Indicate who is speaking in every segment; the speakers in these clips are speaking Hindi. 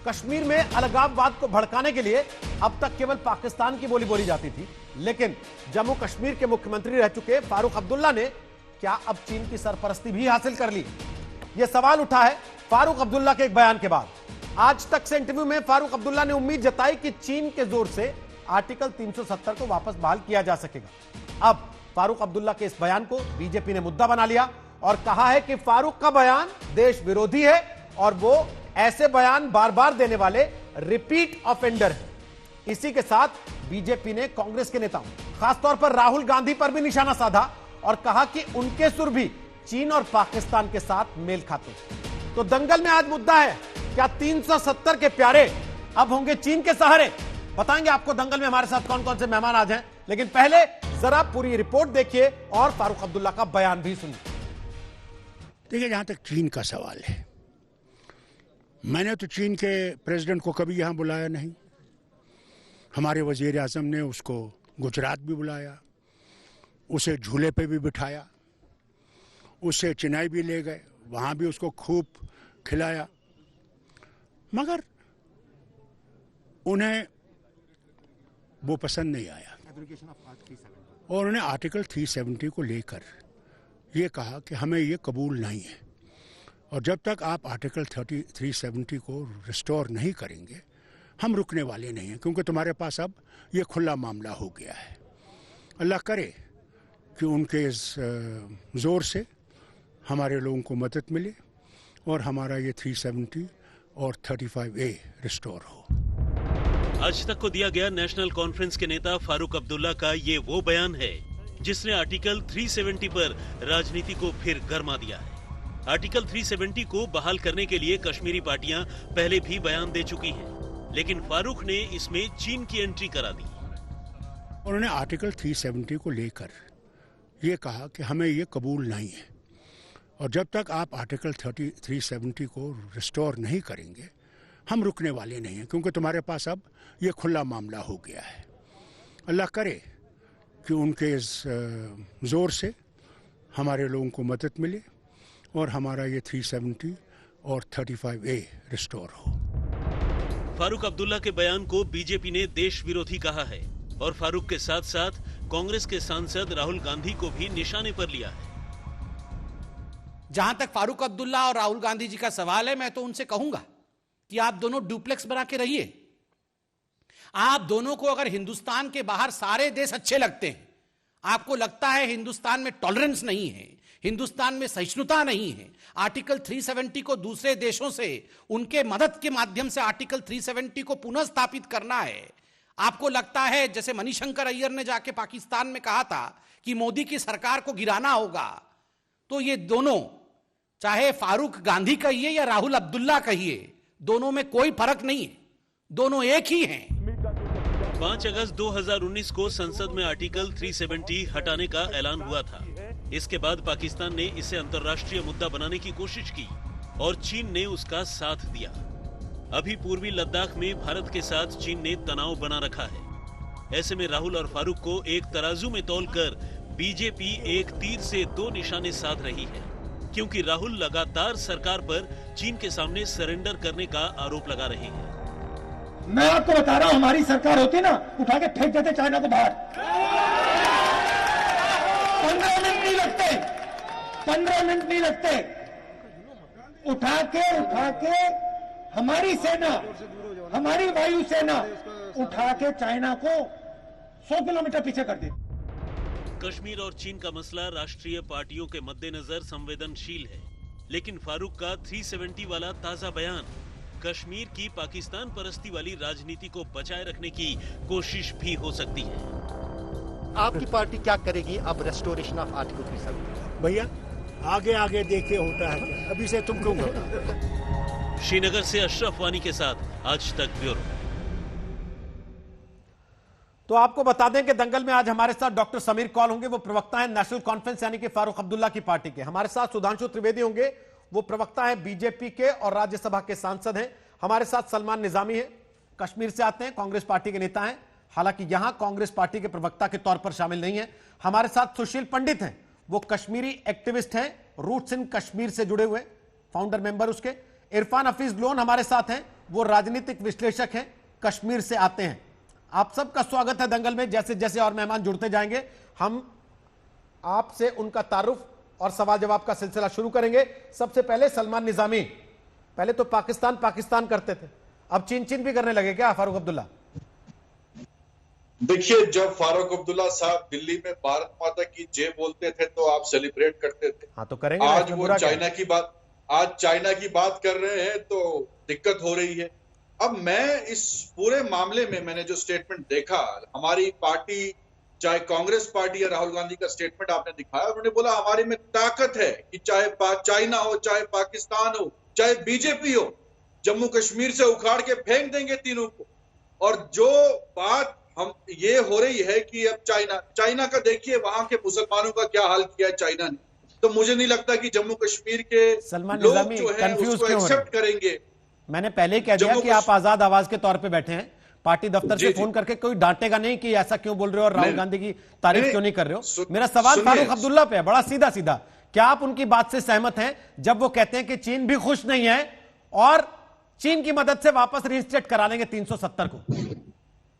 Speaker 1: कश्मीर में अलगाववाद को भड़काने के लिए अब तक केवल पाकिस्तान की बोली बोली जाती थी, लेकिन जम्मू कश्मीर के मुख्यमंत्री रह चुके फारूक अब्दुल्ला ने क्या अब चीन की सरपरस्ती भी हासिल कर ली? यह सवाल उठा है फारूक अब्दुल्ला के एक बयान के बाद। आज तक से इंटरव्यू में फारूक अब्दुल्ला ने उम्मीद जताई कि चीन के जोर से आर्टिकल 370 को वापस बहाल किया जा सकेगा। अब फारूक अब्दुल्ला के इस बयान को बीजेपी ने मुद्दा बना लिया और कहा है कि फारूक का बयान देश विरोधी है और वो ऐसे बयान बार बार देने वाले रिपीट ऑफेंडर है। इसी के साथ बीजेपी ने कांग्रेस के नेताओं, खासतौर पर राहुल गांधी पर भी निशाना साधा और कहा कि उनके सुर भी चीन और पाकिस्तान के साथ मेल खाते हैं। तो दंगल में आज मुद्दा है, क्या 370 के प्यारे अब होंगे चीन के सहारे? बताएंगे आपको दंगल में हमारे साथ कौन कौन से मेहमान आज हैं, लेकिन पहले जरा पूरी रिपोर्ट देखिए और फारूक अब्दुल्ला का बयान भी सुनिए।
Speaker 2: देखिए, जहां तक चीन का सवाल है, मैंने तो चीन के प्रेसिडेंट को कभी यहां बुलाया नहीं। हमारे वजीर आजम ने उसको गुजरात भी बुलाया, उसे झूले पे भी बिठाया, उसे चेन्नई भी ले गए, वहां भी उसको खूब खिलाया, मगर उन्हें वो पसंद नहीं आया और उन्होंने आर्टिकल 370 को लेकर ये कहा कि हमें ये कबूल नहीं है और जब तक आप आर्टिकल 370 को रिस्टोर नहीं करेंगे हम रुकने वाले नहीं हैं, क्योंकि तुम्हारे पास अब ये खुला मामला हो गया है। अल्लाह करे कि उनके इस जोर से हमारे लोगों को मदद मिले और हमारा ये 370 और 35A रिस्टोर हो।
Speaker 3: आज तक को दिया गया नेशनल कॉन्फ्रेंस के नेता फारूक अब्दुल्ला का ये वो बयान है जिसने आर्टिकल 370 पर राजनीति को फिर गरमा दिया है। आर्टिकल 370 को बहाल करने के लिए कश्मीरी पार्टियां पहले भी बयान दे चुकी हैं, लेकिन फारूक ने इसमें चीन की एंट्री करा दी।
Speaker 2: उन्होंने आर्टिकल 370 को लेकर ये कहा कि हमें ये कबूल नहीं है और जब तक आप आर्टिकल 370 को रिस्टोर नहीं करेंगे हम रुकने वाले नहीं हैं, क्योंकि तुम्हारे पास अब ये खुला मामला हो गया है। अल्लाह करे कि उनके इस जोर से हमारे लोगों को मदद मिले और हमारा ये 370 और 35A रिस्टोर हो।
Speaker 3: फारूक अब्दुल्ला के बयान को बीजेपी ने देश विरोधी कहा है और फारूक के साथ साथ कांग्रेस के सांसद राहुल गांधी को भी निशाने पर लिया है।
Speaker 4: जहां तक फारूक अब्दुल्ला और राहुल गांधी जी का सवाल है, मैं तो उनसे कहूंगा कि आप दोनों डुप्लेक्स बना के रहिए। आप दोनों को अगर हिंदुस्तान के बाहर सारे देश अच्छे लगते हैं, आपको लगता है हिंदुस्तान में टॉलरेंस नहीं है, हिंदुस्तान में सहिष्णुता नहीं है, आर्टिकल 370 को दूसरे देशों से उनके मदद के माध्यम से आर्टिकल 370 को पुनः स्थापित करना है, आपको लगता है जैसे मणिशंकर अय्यर ने जाके पाकिस्तान में कहा था कि मोदी की सरकार को गिराना होगा, तो ये दोनों, चाहे फारूक गांधी कहिए या राहुल अब्दुल्ला कहिए, दोनों में कोई फर्क नहीं है, दोनों एक ही हैं।
Speaker 3: 5 अगस्त 2019 को संसद में आर्टिकल 370 हटाने का ऐलान हुआ था। इसके बाद पाकिस्तान ने इसे अंतर्राष्ट्रीय मुद्दा बनाने की कोशिश की और चीन ने उसका साथ दिया। अभी पूर्वी लद्दाख में भारत के साथ चीन ने तनाव बना रखा है। ऐसे में राहुल और फारूक को एक तराजू में तौलकर बीजेपी एक तीर से 2 निशाने साध रही है, क्योंकि राहुल लगातार सरकार पर चीन के सामने सरेंडर करने का आरोप लगा रहे हैं।
Speaker 5: मैं आपको बता रहा हूं, हमारी सरकार होती ना, उठा के फेंक देते चाइना को बाहर। 15 मिनट नहीं लगते, 15 मिनट नहीं लगते। उठा के हमारी सेना, हमारी वायु सेना उठा के चाइना को 100 किलोमीटर पीछे कर दी।
Speaker 3: कश्मीर और चीन का मसला राष्ट्रीय पार्टियों के मद्देनजर संवेदनशील है, लेकिन फारूक का 370 वाला ताजा बयान कश्मीर की पाकिस्तान परस्ती वाली राजनीति को बचाए रखने की कोशिश भी हो सकती है।
Speaker 6: आपकी पार्टी क्या करेगी अब रेस्टोरेशन ऑफ आर्टिकल 370?
Speaker 2: भैया आगे आगे देखे होता है, अभी से तुम क्यों घबराओ?
Speaker 3: श्रीनगर से अशरफ वानी के साथ आज तक ब्यूरो।
Speaker 1: तो आपको बता दें कि दंगल में आज हमारे साथ डॉक्टर समीर कौल होंगे, वो प्रवक्ता है नेशनल कॉन्फ्रेंस यानी कि फारूक अब्दुल्ला की पार्टी के। हमारे साथ सुधांशु त्रिवेदी होंगे, वो प्रवक्ता है बीजेपी के और राज्यसभा के सांसद हैं। हमारे साथ सलमान निजामी है, कश्मीर से आते हैं, कांग्रेस पार्टी के नेता हैं, हालांकि यहां कांग्रेस पार्टी के प्रवक्ता के तौर पर शामिल नहीं है। हमारे साथ सुशील पंडित हैं, वो कश्मीरी एक्टिविस्ट हैं, रूट्स इन कश्मीर से जुड़े हुए फाउंडर मेंबर उसके। इरफान हफीज लोन हमारे साथ हैं, वो राजनीतिक विश्लेषक हैं, कश्मीर से आते हैं। आप सबका स्वागत है दंगल में। जैसे जैसे और मेहमान जुड़ते जाएंगे हम आपसे उनका तारुफ और सवाल जवाब का सिलसिला शुरू करेंगे। सबसे पहले सलमान निजामी, पहले तो पाकिस्तान पाकिस्तान करते थे, अब चीन चीन भी करने लगे क्या फारूक अब्दुल्ला?
Speaker 7: देखिए, जब फारूक अब्दुल्ला साहब दिल्ली में भारत माता की जय बोलते थे तो आप सेलिब्रेट करते थे।
Speaker 1: हाँ तो करेंगे।
Speaker 7: आज वो चाइना की बात कर रहे हैं तो दिक्कत हो रही है। अब मैं इस पूरे मामले में मैंने जो स्टेटमेंट देखा, हमारी पार्टी चाहे कांग्रेस पार्टी या राहुल गांधी का स्टेटमेंट आपने दिखाया, उन्होंने बोला हमारे में ताकत है कि चाहे चाइना हो, चाहे पाकिस्तान हो, चाहे बीजेपी हो, जम्मू कश्मीर से उखाड़ के फेंक देंगे तीनों को। और जो बात हम ये हो रही है कि अब चाइना का देखिए वहां के मुसलमानों का क्या हाल किया है चाइना ने, तो मुझे नहीं लगता कि जम्मू कश्मीर के लोग जो है उसको एक्सेप्ट करेंगे।
Speaker 1: मैंने पहले ही कह दिया कि आप आजाद आवाज के तौर पे बैठे हैं, पार्टी दफ्तर से फोन करके कोई डांटेगा नहीं कि ऐसा क्यों बोल रहे हो और राहुल गांधी की तारीफ क्यों नहीं कर रहे हो। मेरा सवाल फारूक अब्दुल्ला पे है, बड़ा सीधा सीधा। क्या आप उनकी बात से सहमत हैं जब वो कहते हैं कि चीन भी खुश नहीं है और चीन की मदद से वापस रिस्टेट करा लेंगे 370 को?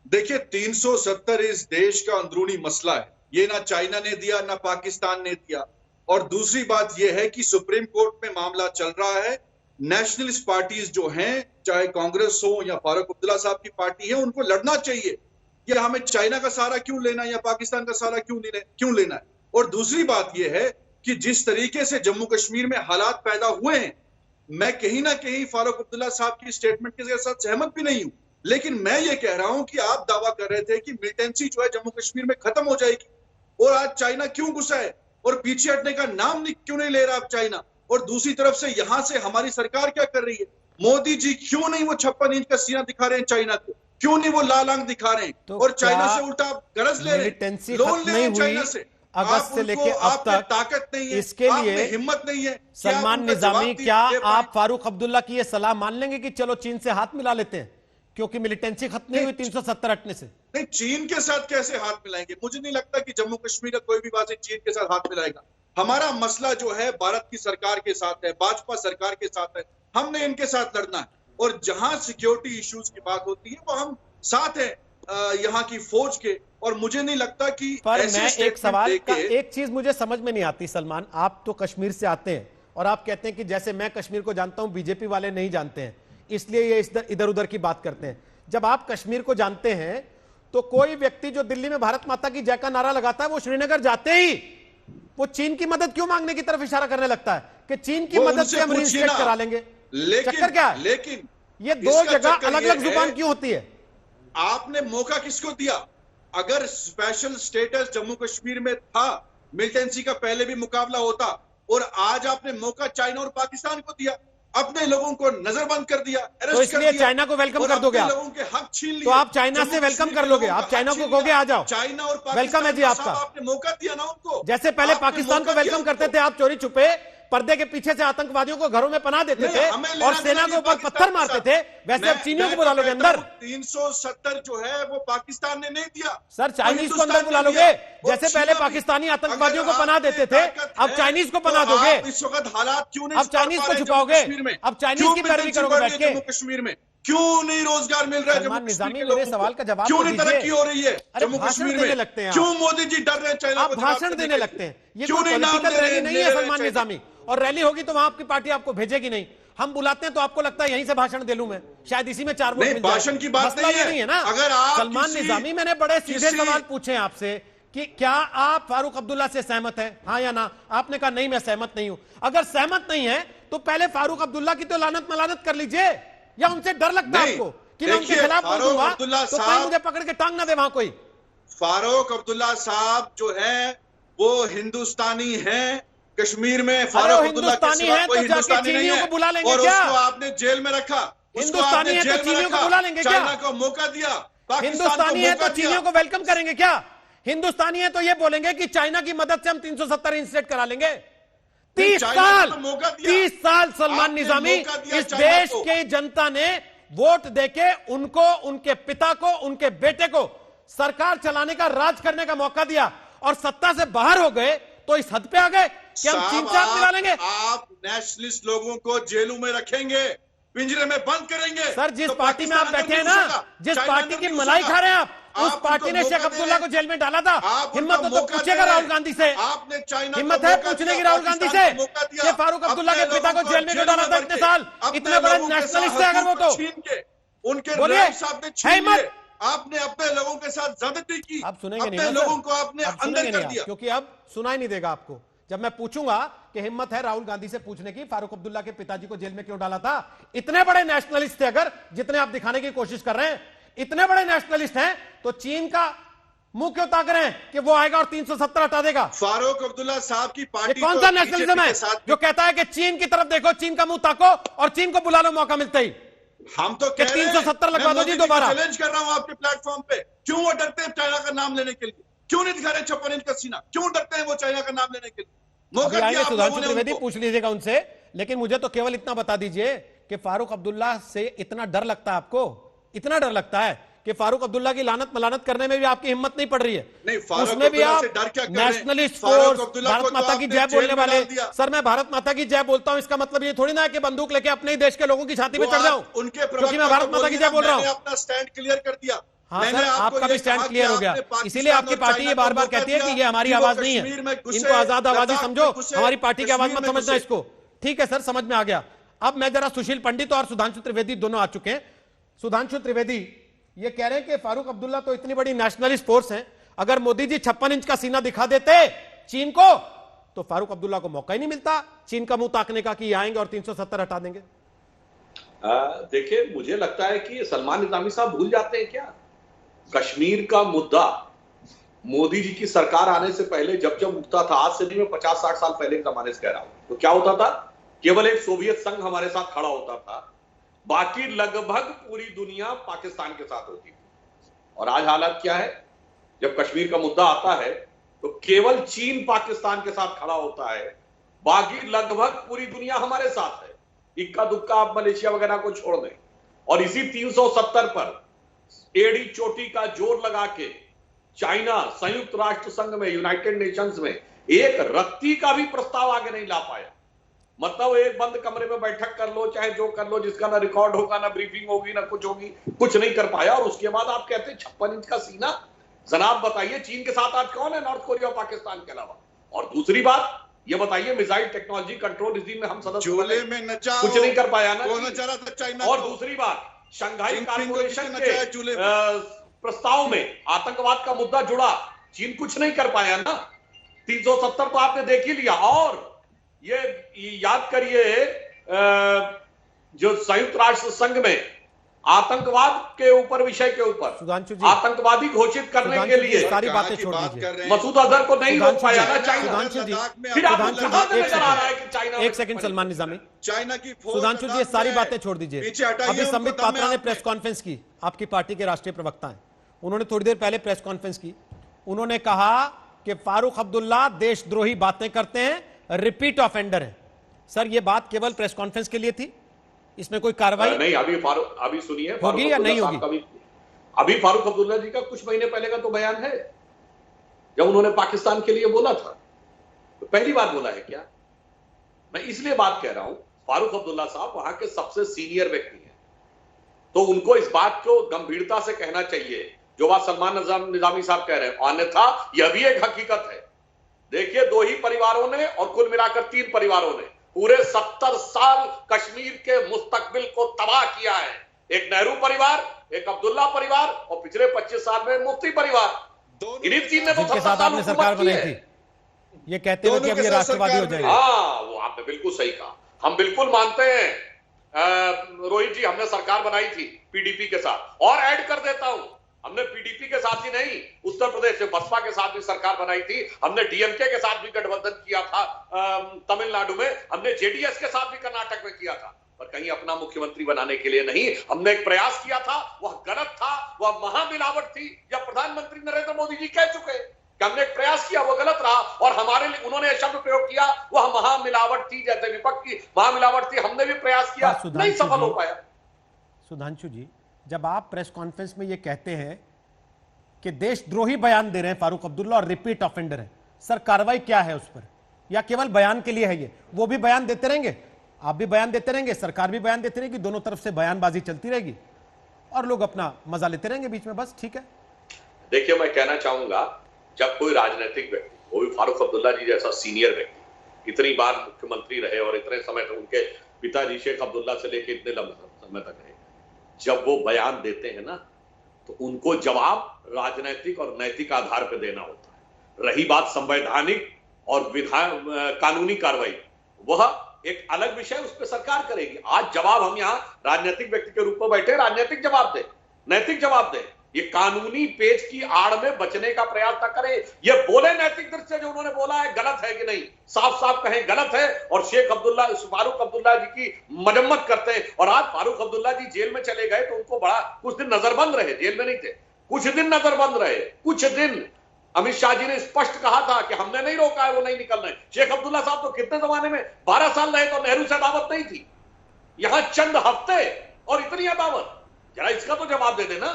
Speaker 7: देखिए, 370 इस देश का अंदरूनी मसला है, ये ना चाइना ने दिया ना पाकिस्तान ने दिया। और दूसरी बात यह है कि सुप्रीम कोर्ट में मामला चल रहा है। नेशनलिस्ट पार्टीज जो हैं, चाहे कांग्रेस हो या फारूक अब्दुल्ला साहब की पार्टी है, उनको लड़ना चाहिए कि हमें चाइना का सहारा क्यों लेना है या पाकिस्तान का सहारा क्यों लेना है। और दूसरी बात यह है कि जिस तरीके से जम्मू कश्मीर में हालात पैदा हुए हैं, मैं कहीं ना कहीं फारूक अब्दुल्ला साहब की स्टेटमेंट के साथ सहमत भी नहीं हूं। लेकिन मैं ये कह रहा हूं कि आप दावा कर रहे थे कि मिलिटेंसी जो है जम्मू कश्मीर में खत्म हो जाएगी, और आज चाइना क्यों गुस्सा है और पीछे हटने का नाम क्यों नहीं ले रहा आप चाइना। और दूसरी तरफ से यहां से हमारी सरकार क्या कर रही है, मोदी जी क्यों नहीं वो 56 इंच का सीना दिखा रहे हैं चाइना को, क्यों नहीं वो लाल आंख दिखा रहे हैं,
Speaker 1: तो
Speaker 7: और चाइना से उल्टा गरज ले रहे हैं, लोन ले रहे हैं चाइना से।
Speaker 1: अगस्त से लेके अब तक
Speaker 7: ताकत नहीं है,
Speaker 1: इसके लिए
Speaker 7: हिम्मत नहीं है।
Speaker 1: सलमान निजामी, क्या आप फारूक अब्दुल्ला की यह सलाह मान लेंगे कि चलो चीन से हाथ मिला लेते हैं, क्योंकि मिलिटेंसी खत्म नहीं हुई 370 हटने से?
Speaker 7: नहीं, चीन के साथ कैसे हाथ मिलाएंगे? मुझे नहीं लगता कि जम्मू कश्मीर का कोई भी वासी चीन के साथ हाथ मिलाएगा। हमारा मसला जो है भारत की सरकार के साथ है, भाजपा सरकार के साथ है, हमने इनके साथ लड़ना है। और जहां सिक्योरिटी इश्यूज की बात होती है वो हम साथ है यहाँ की फौज के। और मुझे नहीं लगता कि
Speaker 1: पर मैं एक सवाल का एक चीज मुझे समझ में नहीं आती सलमान, आप तो कश्मीर से आते हैं और आप कहते हैं कि जैसे मैं कश्मीर को जानता हूं बीजेपी वाले नहीं जानते हैं, इसलिए ये इधर उधर की बात करते हैं। जब आप कश्मीर को जानते हैं तो कोई व्यक्ति जो दिल्ली में भारत माता की जय का नारा लगाता है वो श्रीनगर जाते ही वो चीन की मदद क्यों मांगने की तरफ इशारा करने लगता है कि चीन की मदद से हम रिस्टेट करा लेंगे? चक्कर क्या है?
Speaker 7: लेकिन
Speaker 1: ये दो जगह अलग अलग जुबान क्यों होती है?
Speaker 7: आपने मौका किसको दिया? अगर स्पेशल स्टेटस जम्मू कश्मीर में था, मिलिटेंसी का पहले भी मुकाबला होता, और आज आपने मौका चाइना और पाकिस्तान को दिया, अपने लोगों को नजरबंद कर दिया,
Speaker 1: तो इसलिए चाइना को वेलकम कर दोगे आप?
Speaker 7: लोगों के हक छीन लिए,
Speaker 1: तो आप चाइना से वेलकम कर लोगे? आप चाइना को कहोगे आ जाओ,
Speaker 7: चाइना और
Speaker 1: वेलकम है जी आपका?
Speaker 7: आपने मौका दिया ना उनको,
Speaker 1: जैसे पहले पाकिस्तान को वेलकम करते थे आप चोरी छुपे पर्दे के पीछे से आतंकवादियों को घरों में पनाह देते थे और सेना के ऊपर पत्थर मारते थे, वैसे अब चीनियों को बुला लोगे अंदर?
Speaker 7: 370 जो है वो पाकिस्तान ने नहीं दिया
Speaker 1: सर, चाइनीज को अंदर बुला लोगे? जैसे पहले पाकिस्तानी आतंकवादियों को पनाह देते थे अब चाइनीज को पनाह दोगे?
Speaker 7: इस वक्त हालात क्यों नहीं,
Speaker 1: अब चाइनीज को छुपाओगे? अब चाइनीज की पैरवी करोगे बैठ के?
Speaker 7: जम्मू कश्मीर में क्यों नहीं रोजगार मिल रहा है?
Speaker 1: सलमान निजामी, मेरे सवाल का जवाब
Speaker 7: क्यों नहीं तरक्की हो रही है जम्मू
Speaker 1: भाषण
Speaker 7: कश्मीर
Speaker 1: देने
Speaker 7: में?
Speaker 1: लगते हैं
Speaker 7: क्यों मोदी जी डर रहे हैं चाइना
Speaker 1: आप
Speaker 7: को?
Speaker 1: भाषण देने लगते हैं, ये कोई पॉलिटिकल रैली नहीं है सलमान निजामी। और रैली होगी तो वहां आपकी पार्टी आपको भेजेगी नहीं, हम बुलाते हैं तो आपको लगता है यहीं से भाषण दे लूं मैं, शायद इसी में 4 वोट मिल जाए।
Speaker 7: भाषण की बात नहीं है
Speaker 1: ना।
Speaker 7: अगर आप
Speaker 1: सलमान निजामी, मैंने बड़े सीधे सवाल पूछे आपसे कि क्या आप फारूक अब्दुल्ला से सहमत हैं, हाँ या ना? आपने कहा नहीं, मैं सहमत नहीं हूं। अगर सहमत नहीं है तो पहले फारूक अब्दुल्ला की तो लानत मलानत कर लीजिए, या उनसे डर लगता है आपको कि मैं उनके खिलाफ बोल दूंगा तो कहीं मुझे पकड़ के टांग ना दे वहां कोई?
Speaker 7: फारूक अब्दुल्ला साहब जो है वो हिंदुस्तानी हैं, कश्मीर में फारूक अब्दुल्ला के सिवा कोई हिंदुस्तानी नहीं है, और उसको आपने जेल में रखा।
Speaker 1: हिंदुस्तानी है तो चीनियों को बुला लेंगे क्या?
Speaker 7: चाइना को मौका दिया,
Speaker 1: हिंदुस्तानी है तो चीनियों को वेलकम करेंगे क्या? हिंदुस्तानी है तो ये बोलेंगे कि चाइना की मदद से हम 370 इंस्टेट करा लेंगे? 30 साल सलमान निजामी, इस देश की जनता ने वोट देके उनको, उनके पिता को, उनके बेटे को सरकार चलाने का, राज करने का मौका दिया और सत्ता से बाहर हो गए तो इस हद पे आ गए कि हम चीन से हाथ मिला लेंगे?
Speaker 7: आप नेशनलिस्ट लोगों को जेलों में रखेंगे, पिंजरे में बंद करेंगे।
Speaker 1: सर जिस
Speaker 7: तो
Speaker 1: पार्टी में आप
Speaker 7: पाकिस्तान
Speaker 1: बैठे हैं
Speaker 7: अंदर नहीं
Speaker 1: ना,
Speaker 7: घुसेगा,
Speaker 1: जिस
Speaker 7: चाइना
Speaker 1: पार्टी
Speaker 7: अंदर
Speaker 1: की
Speaker 7: नहीं
Speaker 1: मलाई
Speaker 7: घुसेगा।
Speaker 1: खा रहे हैं आप, उस
Speaker 7: आप
Speaker 1: पार्टी
Speaker 7: उनको
Speaker 1: ने शेख
Speaker 7: मौका
Speaker 1: अब्दुल्ला
Speaker 7: दे
Speaker 1: को जेल में डाला था।
Speaker 7: आप
Speaker 1: हिम्मत
Speaker 7: उनको
Speaker 1: हो तो
Speaker 7: मौका
Speaker 1: पूछेगा
Speaker 7: दे
Speaker 1: राहुल गांधी से,
Speaker 7: आपने चाइना को
Speaker 1: हिम्मत है
Speaker 7: मौका
Speaker 1: पूछने
Speaker 7: दिया,
Speaker 1: की राहुल गांधी से
Speaker 7: पाकिस्तान को मौका दिया।
Speaker 1: कि फारूक अब्दुल्ला के
Speaker 7: अपने
Speaker 1: पिता को
Speaker 7: लोगों
Speaker 1: जेल में क्यों
Speaker 7: जेल
Speaker 1: डाला था
Speaker 7: भर
Speaker 1: इतने
Speaker 7: के,
Speaker 1: साल?
Speaker 7: अपने
Speaker 1: इतने बड़े
Speaker 7: लोगों के
Speaker 1: नेशनलिस्ट
Speaker 7: साथ
Speaker 1: थे अगर वो तो।
Speaker 7: छीन के उनके
Speaker 1: बोलिए,
Speaker 7: रैंक साहब ने छीन
Speaker 1: हिम्मत।
Speaker 7: लिए। आपने अपने लोगों के साथ ज्यादती की,
Speaker 1: आप सुनेंगे नहीं
Speaker 7: अपने
Speaker 1: ना
Speaker 7: लोगों
Speaker 1: सर?
Speaker 7: को आपने
Speaker 1: अब
Speaker 7: अंदर
Speaker 1: सुनेंगे
Speaker 7: कर
Speaker 1: नहीं आप,
Speaker 7: दिया।
Speaker 1: क्योंकि अब सुनाई नहीं देगा आपको। जब मैं पूछूंगा कि हिम्मत है राहुल गांधी से पूछने की फारूक अब्दुल्ला के पिताजी को जेल में क्यों डाला था, इतने बड़े नेशनलिस्ट थे अगर, जितने आप दिखाने की कोशिश कर रहे हैं, इतने बड़े नेशनलिस्ट हैं, तो चीन का मुंह क्यों ताक रहे हैं कि वो आएगा और 370 हटा देगा?
Speaker 7: फारूक अब्दुल्ला साहब की
Speaker 1: ये
Speaker 7: पार्टी
Speaker 1: कौन
Speaker 7: तो
Speaker 1: सा नेशनलिज्म
Speaker 7: बीजेपी
Speaker 1: है
Speaker 7: के साथ
Speaker 1: जो कहता है कि चीन की तरफ देखो, चीन का मुंह ताको और चीन को बुला लो मौका मिलते ही?
Speaker 7: हम तो
Speaker 1: कि
Speaker 7: कह रहे हैं,
Speaker 1: 370 लगवा
Speaker 7: मैं
Speaker 1: दो जी
Speaker 7: मोदी को
Speaker 1: दोबारा।
Speaker 7: चैलेंज कर रहा हूं आपके प्लेटफॉर्म पे, क्यों वो डरते हैं चाइना का नाम लेने के लिए? क्यों नहीं दिखा रहे 56 इंच का सीना? क्यों डरते हैं वो चाइना का नाम लेने के लिए?
Speaker 1: अभी
Speaker 7: मौका
Speaker 1: आएंगे
Speaker 7: दिया आप
Speaker 1: सुधांशु
Speaker 7: लोगों ने
Speaker 1: त्रिवेदी,
Speaker 7: उनको।
Speaker 1: पूछ लीजिएगा उनसे, लेकिन मुझे तो केवल इतना बता दीजिए कि फारूक अब्दुल्ला से इतना डर लगता है आपको? इतना डर लगता है कि फारूक अब्दुल्ला की लानत मलानत करने में भी आपकी हिम्मत नहीं पड़ रही है?
Speaker 7: नहीं, फारूक
Speaker 1: उसमें भी
Speaker 7: अब्दुल्ला
Speaker 1: आप
Speaker 7: से डर क्या कर रहे हैं?
Speaker 1: नेशनलिस्ट
Speaker 7: फारूक
Speaker 1: फोर्स,
Speaker 7: अब्दुल्ला को
Speaker 1: भारत
Speaker 7: तो
Speaker 1: माता की
Speaker 7: आपने
Speaker 1: जय
Speaker 7: जेल
Speaker 1: बोलने
Speaker 7: में
Speaker 1: वाले।
Speaker 7: डाल दिया।
Speaker 1: सर मैं भारत माता की जय बोलता हूं, इसका मतलब ये थोड़ी ना है कि बंदूक लेके अपने ही देश के लोगों की छाती पे
Speaker 7: वो
Speaker 1: चढ़ जाऊं,
Speaker 7: आप उनके
Speaker 1: क्योंकि मैं भारत माता की जय बोल रहा हूं।
Speaker 7: मैंने अपना स्टैंड क्लियर कर दिया।
Speaker 1: हाँ
Speaker 7: मैंने
Speaker 1: सर,
Speaker 7: आपको
Speaker 1: आपका
Speaker 7: ये
Speaker 1: भी स्टैंड
Speaker 7: कहा कि
Speaker 1: क्लियर हो गया,
Speaker 7: आपने पाकिस्तान
Speaker 1: इसीलिए आपकी
Speaker 7: और
Speaker 1: पार्टी ये
Speaker 7: चाइना
Speaker 1: बार
Speaker 7: को
Speaker 1: बार
Speaker 7: मौका
Speaker 1: कहती है कि
Speaker 7: दिया
Speaker 1: ये हमारी
Speaker 7: कि वो
Speaker 1: आवाज नहीं है,
Speaker 7: कश्मीर में घुसे,
Speaker 1: इनको आजाद आवाजी
Speaker 7: लद्दाख
Speaker 1: समझो,
Speaker 7: में घुसे,
Speaker 1: हमारी पार्टी की आवाज
Speaker 7: कश्मीर
Speaker 1: मत
Speaker 7: में
Speaker 1: समझना
Speaker 7: घुसे।
Speaker 1: इसको। ठीक है सर, समझ में आ गया। अब मैं जरा सुशील पंडित और सुधांशु त्रिवेदी दोनों आ चुके हैं। सुधांशु त्रिवेदी ये कह रहे हैं कि फारूक अब्दुल्ला तो इतनी बड़ी नेशनलिस्ट फोर्स है, अगर मोदी जी 56 इंच का सीना दिखा देते चीन को तो फारूक अब्दुल्ला को मौका ही नहीं मिलता चीन का मुंह ताकने का कि आएंगे और 370 हटा देंगे।
Speaker 8: देखिए, मुझे लगता है कि सलमान निजामी साहब भूल जाते हैं क्या? कश्मीर का मुद्दा मोदी जी की सरकार आने से पहले जब जब उठता था, आज से नहीं, मैं 50-60 साल पहले के जमाने से कह रहा हूं, तो क्या होता था? केवल एक सोवियत संघ हमारे साथ खड़ा होता था, बाकी लगभग पूरी दुनिया पाकिस्तान के साथ होती थी। और आज हालात क्या है? जब कश्मीर का मुद्दा आता है तो केवल चीन पाकिस्तान के साथ खड़ा होता है, बाकी लगभग पूरी दुनिया हमारे साथ है। इक्का दुक्का आप मलेशिया वगैरह को छोड़ दें। और इसी 370 पर एड़ी चोटी का जोर लगा के चाइना संयुक्त राष्ट्र संघ में, यूनाइटेड नेशंस में एक रत्ती का भी प्रस्ताव आगे नहीं ला पाया। मतलब एक बंद कमरे में बैठक कर लो, चाहे जो कर लो, जिसका ना रिकॉर्ड होगा, ना ब्रीफिंग होगी, ना कुछ होगी, कुछ नहीं कर पाया। और उसके बाद आप कहते हैं 56 इंच का सीना। जनाब बताइए, चीन के साथ आज कौन है नॉर्थ कोरिया और पाकिस्तान के अलावा? और दूसरी बात ये बताइए, मिसाइल टेक्नोलॉजी कंट्रोल रिजीम में हम सदस्य
Speaker 7: झूले में नचा,
Speaker 8: कुछ नहीं कर पाया ना।
Speaker 7: वो नचा रहा था चाइना
Speaker 8: और
Speaker 7: को।
Speaker 8: दूसरी बात, शंघाई
Speaker 7: जिनपिंग को
Speaker 8: कॉर्पोरेशन
Speaker 7: किसी नचाया
Speaker 8: के
Speaker 7: झूले में।
Speaker 8: प्रस्ताव में आतंकवाद का मुद्दा जुड़ा, चीन कुछ नहीं कर पाया ना। 370 तो आपने देख ही लिया। और ये याद करिए, जो संयुक्त राष्ट्र संघ में आतंकवाद के ऊपर, विषय के ऊपर
Speaker 1: सुधांशु जी,
Speaker 8: आतंकवादी घोषित करने के
Speaker 1: सुधांशु जी,
Speaker 8: लिए
Speaker 1: सारी
Speaker 7: कहाँ
Speaker 1: बातें
Speaker 7: की
Speaker 1: छोड़
Speaker 7: बात
Speaker 1: दीजिए।
Speaker 7: कर रहे हैं?
Speaker 8: मसूद अजहर को नहीं रोक पाया ना चाइना।
Speaker 1: सुधांशु जी,
Speaker 8: फिर आप
Speaker 1: सुधांशु
Speaker 8: कहां
Speaker 1: जी,
Speaker 8: से
Speaker 1: एक
Speaker 8: नजर आ रहा है कि चाइना
Speaker 1: एक सेकंड सलमान निजामी।
Speaker 7: चाइना की फौज
Speaker 1: सुधांशु जी, ये
Speaker 7: लद्दाख
Speaker 1: सारी
Speaker 7: में
Speaker 1: बातें छोड़ दीजिए।
Speaker 7: पीछे हटाइए
Speaker 1: अभी
Speaker 7: उनको,
Speaker 1: संबित
Speaker 7: दम
Speaker 1: पात्रा
Speaker 7: है
Speaker 1: ने
Speaker 7: आप में।
Speaker 1: प्रेस कॉन्फ्रेंस की, आपकी पार्टी के राष्ट्रीय प्रवक्ता हैं, उन्होंने थोड़ी देर पहले प्रेस कॉन्फ्रेंस की। उन्होंने कहा कि फारूक अब्दुल्ला देशद्रोही बातें करते हैं, रिपीट ऑफेंडर है। सर ये बात केवल प्रेस कॉन्फ्रेंस के लिए थी, इसमें कोई कार्रवाई
Speaker 8: नहीं? अभी सुनिए,
Speaker 1: होगी या नहीं होगी?
Speaker 8: अभी फारूक अब्दुल्ला जी का कुछ महीने पहले का तो बयान है, जब उन्होंने पाकिस्तान के लिए बोला था। तो पहली बार बोला है क्या? मैं इसलिए बात कह रहा हूं, फारूक अब्दुल्ला साहब वहां के सबसे सीनियर व्यक्ति हैं, तो उनको इस बात को गंभीरता से कहना चाहिए जो बात सलमान निजामी साहब कह रहे हैं। अन्यथा यह भी एक हकीकत है। देखिए, 2 ही परिवारों ने और कुल मिलाकर 3 परिवारों ने पूरे 70 साल कश्मीर के मुस्तकबिल को तबाह किया है। एक नेहरू परिवार, एक अब्दुल्ला परिवार और पिछले 25 साल में मुफ्ती परिवार। इन्हीं 3 ने तो
Speaker 1: जिनके
Speaker 8: 70
Speaker 1: साथ
Speaker 8: साल
Speaker 1: आपने सरकार
Speaker 8: हुकूमत की
Speaker 1: बनाई
Speaker 8: है।
Speaker 1: थी, ये कहते हुए कि अब ये राष्ट्रवादी हो जाएगा।
Speaker 8: हाँ, वो आपने बिल्कुल सही कहा। हम बिल्कुल मानते हैं रोहित जी, हमने सरकार बनाई थी पीडीपी के साथ। और ऐड कर देता हूं, हमने पीडीपी के साथ ही नहीं, उत्तर प्रदेश में बसपा के साथ भी सरकार बनाई थी। हमने डीएमके के साथ भी गठबंधन किया था तमिलनाडु में। हमने जेडीएस के साथ भी कर्नाटक में किया था, पर कहीं अपना मुख्यमंत्री बनाने के लिए नहीं। हमने एक प्रयास किया था, वह गलत था, वह महामिलावट थी। जब प्रधानमंत्री नरेंद्र मोदी जी कह चुके कि हमने एक प्रयास किया, वो गलत रहा, और हमारे लिए उन्होंने शब्द प्रयोग किया, वह महामिलावट थी, जैसे विपक्ष की महामिलावट थी। हमने भी प्रयास किया, नहीं सफल हो पाया।
Speaker 1: सुधांशु जी, जब आप प्रेस कॉन्फ्रेंस में ये कहते हैं कि देशद्रोही बयान दे रहे हैं फारूक अब्दुल्ला और रिपीट ऑफेंडर है, सर कार्रवाई क्या है उस पर, या केवल बयान के लिए है ये? वो भी बयान देते रहेंगे, आप भी बयान देते रहेंगे, सरकार भी बयान देती रहेगी, दोनों तरफ से बयानबाजी चलती रहेगी और लोग अपना मजा लेते रहेंगे बीच में, बस ठीक है।
Speaker 8: देखिए, मैं कहना चाहूंगा, जब कोई राजनीतिक व्यक्ति, वो भी फारूक अब्दुल्ला जी जैसा सीनियर व्यक्ति, इतनी बार मुख्यमंत्री रहे और इतने समय तक उनके पिताजी शेख अब्दुल्ला से लेकर इतने लंबे समय तक रहे, जब वो बयान देते हैं ना, तो उनको जवाब राजनीतिक और नैतिक आधार पर देना होता है। रही बात संवैधानिक और कानूनी कार्रवाई, वह एक अलग विषय, उस पर सरकार करेगी। आज जवाब हम यहाँ राजनीतिक व्यक्ति के रूप में बैठे, राजनीतिक जवाब दे, नैतिक जवाब दे। ये कानूनी पेच की आड़ में बचने का प्रयास न करें। ये बोले नैतिक दृष्टि से जो उन्होंने बोला है गलत है कि नहीं, साफ साफ कहें गलत है, और फारूक अब्दुल्ला जी की मजम्मत करते हैं। और आज फारूक अब्दुल्ला जी जेल में चले गए तो उनको बड़ा, कुछ दिन नजरबंद रहे, जेल में नहीं थे, कुछ दिन नजरबंद रहे, कुछ दिन। अमित शाह जी ने स्पष्ट कहा था कि हमने नहीं रोका है, वो नहीं निकल रहे। शेख अब्दुल्ला साहब तो कितने जमाने में 12 साल रहे तो नेहरू से अदावत नहीं थी, यहां चंद हफ्ते और इतनी अदावत। जरा इसका तो जवाब दे देना।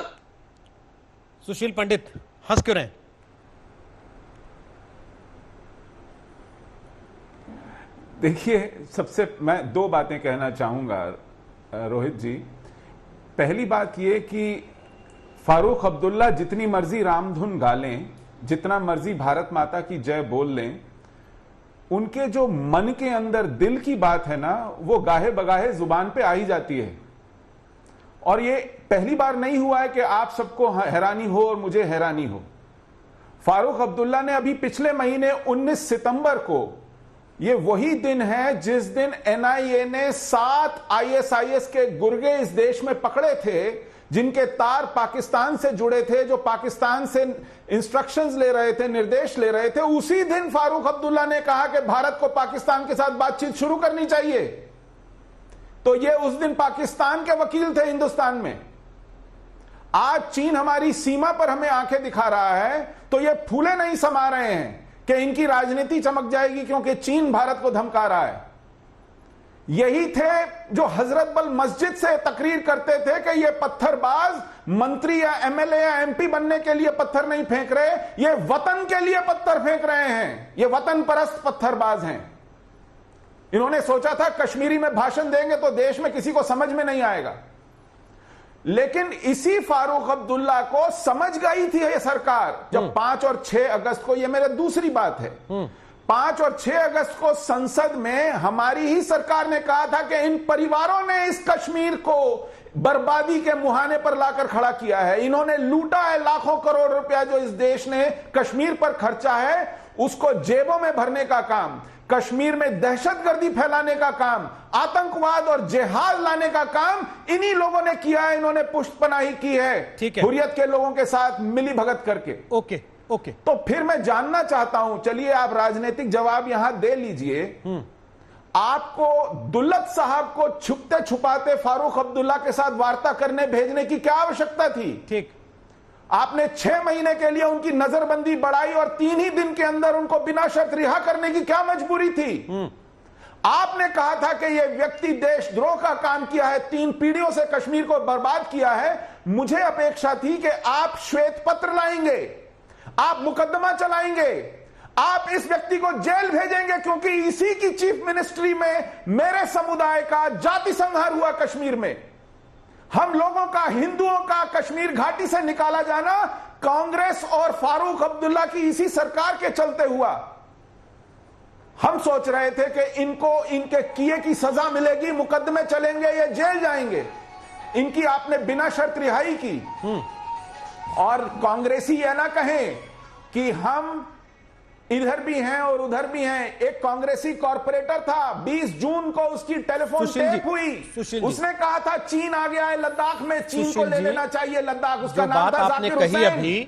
Speaker 1: सुशील पंडित हंस क्यों रहे?
Speaker 9: देखिए, सबसे मैं 2 बातें कहना चाहूंगा रोहित जी। पहली बात यह कि फारूक अब्दुल्ला जितनी मर्जी रामधुन गा लें, जितना मर्जी भारत माता की जय बोल लें, उनके जो मन के अंदर दिल की बात है ना, वो गाहे बगाहे जुबान पे आ ही जाती है। और ये पहली बार नहीं हुआ है कि आप सबको हैरानी हो और मुझे हैरानी हो। फारूक अब्दुल्ला ने अभी पिछले महीने 19 सितंबर को, ये वही दिन है जिस दिन एनआईए ने 7 आईएसआईएस के गुर्गे इस देश में पकड़े थे, जिनके तार पाकिस्तान से जुड़े थे, जो पाकिस्तान से इंस्ट्रक्शंस ले रहे थे, निर्देश ले रहे थे। उसी दिन फारूक अब्दुल्ला ने कहा कि भारत को पाकिस्तान के साथ बातचीत शुरू करनी चाहिए। तो ये उस दिन पाकिस्तान के वकील थे हिंदुस्तान में। आज चीन हमारी सीमा पर हमें आंखें दिखा रहा है, तो ये फूले नहीं समा रहे हैं कि इनकी राजनीति चमक जाएगी क्योंकि चीन भारत को धमका रहा है। यही थे जो हजरत बल मस्जिद से तकरीर करते थे कि ये पत्थरबाज मंत्री या एमएलए या एमपी बनने के लिए पत्थर नहीं फेंक रहे, ये वतन के लिए पत्थर फेंक रहे हैं, ये वतन परस्त पत्थरबाज हैं। इन्होंने सोचा था कश्मीरी में भाषण देंगे तो देश में किसी को समझ में नहीं आएगा, लेकिन इसी फारूक अब्दुल्ला को समझ गई थी ये सरकार जब 5 और 6 अगस्त को, ये मेरी दूसरी बात है, 5 और 6 अगस्त को संसद में हमारी ही सरकार ने कहा था कि इन परिवारों ने इस कश्मीर को बर्बादी के मुहाने पर लाकर खड़ा किया है। इन्होंने लूटा है लाखों करोड़ रुपया जो इस देश ने कश्मीर पर खर्चा है, उसको जेबों में भरने का काम, कश्मीर में दहशतगर्दी फैलाने का काम, आतंकवाद और जिहाद लाने का काम इन्हीं लोगों ने किया है। इन्होंने पुष्टपनाही की है, ठीक है, हुर्रियत के लोगों के साथ मिली भगत करके।
Speaker 1: ओके।
Speaker 9: तो फिर मैं जानना चाहता हूं, चलिए आप राजनीतिक जवाब यहां दे लीजिए, आपको दुल्लत साहब को छुपते छुपाते फारूक अब्दुल्ला के साथ वार्ता करने भेजने की क्या आवश्यकता थी? ठीक, आपने 6 महीने के लिए उनकी नजरबंदी बढ़ाई और 3 ही दिन के अंदर उनको बिना शर्त रिहा करने की क्या मजबूरी थी? आपने कहा था कि यह व्यक्ति देशद्रोह का काम किया है, 3 पीढ़ियों से कश्मीर को बर्बाद किया है। मुझे अपेक्षा थी कि आप श्वेत पत्र लाएंगे, आप मुकदमा चलाएंगे, आप इस व्यक्ति को जेल भेजेंगे, क्योंकि इसी की चीफ मिनिस्ट्री में मेरे समुदाय का जाति संहार हुआ कश्मीर में। हम लोगों का, हिंदुओं का कश्मीर घाटी से निकाला जाना कांग्रेस और फारूक अब्दुल्ला की इसी सरकार के चलते हुआ। हम सोच रहे थे कि इनको इनके किए की सजा मिलेगी, मुकदमे चलेंगे, ये जेल जाएंगे। इनकी आपने बिना शर्त रिहाई की। और कांग्रेसी यह ना कहें कि हम इधर भी हैं और उधर भी हैं। एक कांग्रेसी कॉर्पोरेटर था, 20 जून को उसकी टेलीफोन टेप हुई, उसने कहा था चीन आ गया है लद्दाख में, चीन को ले लेना चाहिए लद्दाख। उसका नाम था जाकिर हुसैन। अभी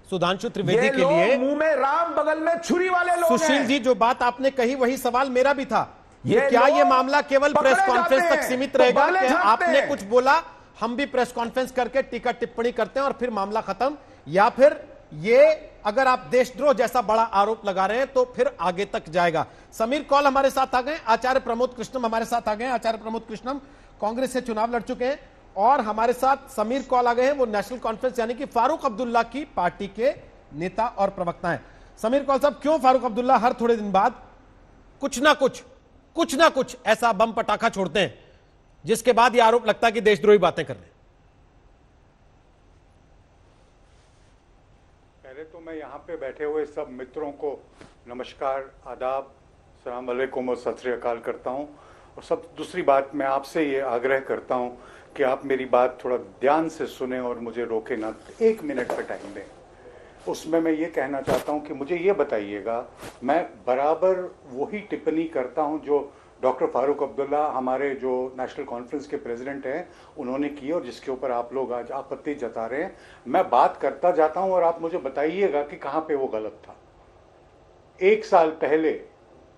Speaker 1: सुधांशु त्रिवेदी के लिए
Speaker 9: मुंह में राम बगल में छुरी वाले लोग हैं।
Speaker 1: सुशील जी, जो बात आपने कही वही सवाल मेरा भी था, क्या ये मामला केवल प्रेस कॉन्फ्रेंस तक सीमित रहेगा कि आपने कुछ बोला, हम भी प्रेस कॉन्फ्रेंस करके टीका टिप्पणी करते हैं और फिर मामला खत्म, या फिर ये अगर आप देशद्रोह जैसा बड़ा आरोप लगा रहे हैं तो फिर आगे तक जाएगा? समीर कौल हमारे साथ आ गए, आचार्य प्रमोद कृष्णम हमारे साथ आ गए। आचार्य प्रमोद कृष्णम कांग्रेस से चुनाव लड़ चुके हैं और हमारे साथ समीर कौल आ गए हैं, वो नेशनल कॉन्फ्रेंस यानी कि फारूक अब्दुल्ला की पार्टी के नेता और प्रवक्ता हैं। समीर कौल साहब, क्यों फारूक अब्दुल्ला हर थोड़े दिन बाद कुछ ना कुछ कुछ ना कुछ ऐसा बम पटाखा छोड़ते हैं जिसके बाद यह आरोप लगता है कि देशद्रोही बातें कर रहे हैं।
Speaker 10: पहले तो मैं यहाँ पे बैठे हुए सब मित्रों को नमस्कार, आदाब, सलाम अलैकुम और सत श्री अकाल करता हूँ। और सब दूसरी बात, मैं आपसे ये आग्रह करता हूँ कि आप मेरी बात थोड़ा ध्यान से सुने और मुझे रोके ना, 1 मिनट का टाइम दें। उसमें मैं ये कहना चाहता हूँ कि मुझे ये बताइएगा, मैं बराबर वही टिप्पणी करता हूँ जो डॉक्टर फारूक अब्दुल्ला, हमारे जो नेशनल कॉन्फ्रेंस के प्रेसिडेंट हैं, उन्होंने की और जिसके ऊपर आप लोग आज आपत्ति जता रहे हैं। मैं बात करता जाता हूँ और आप मुझे बताइएगा कि कहाँ पे वो गलत था। 1 साल पहले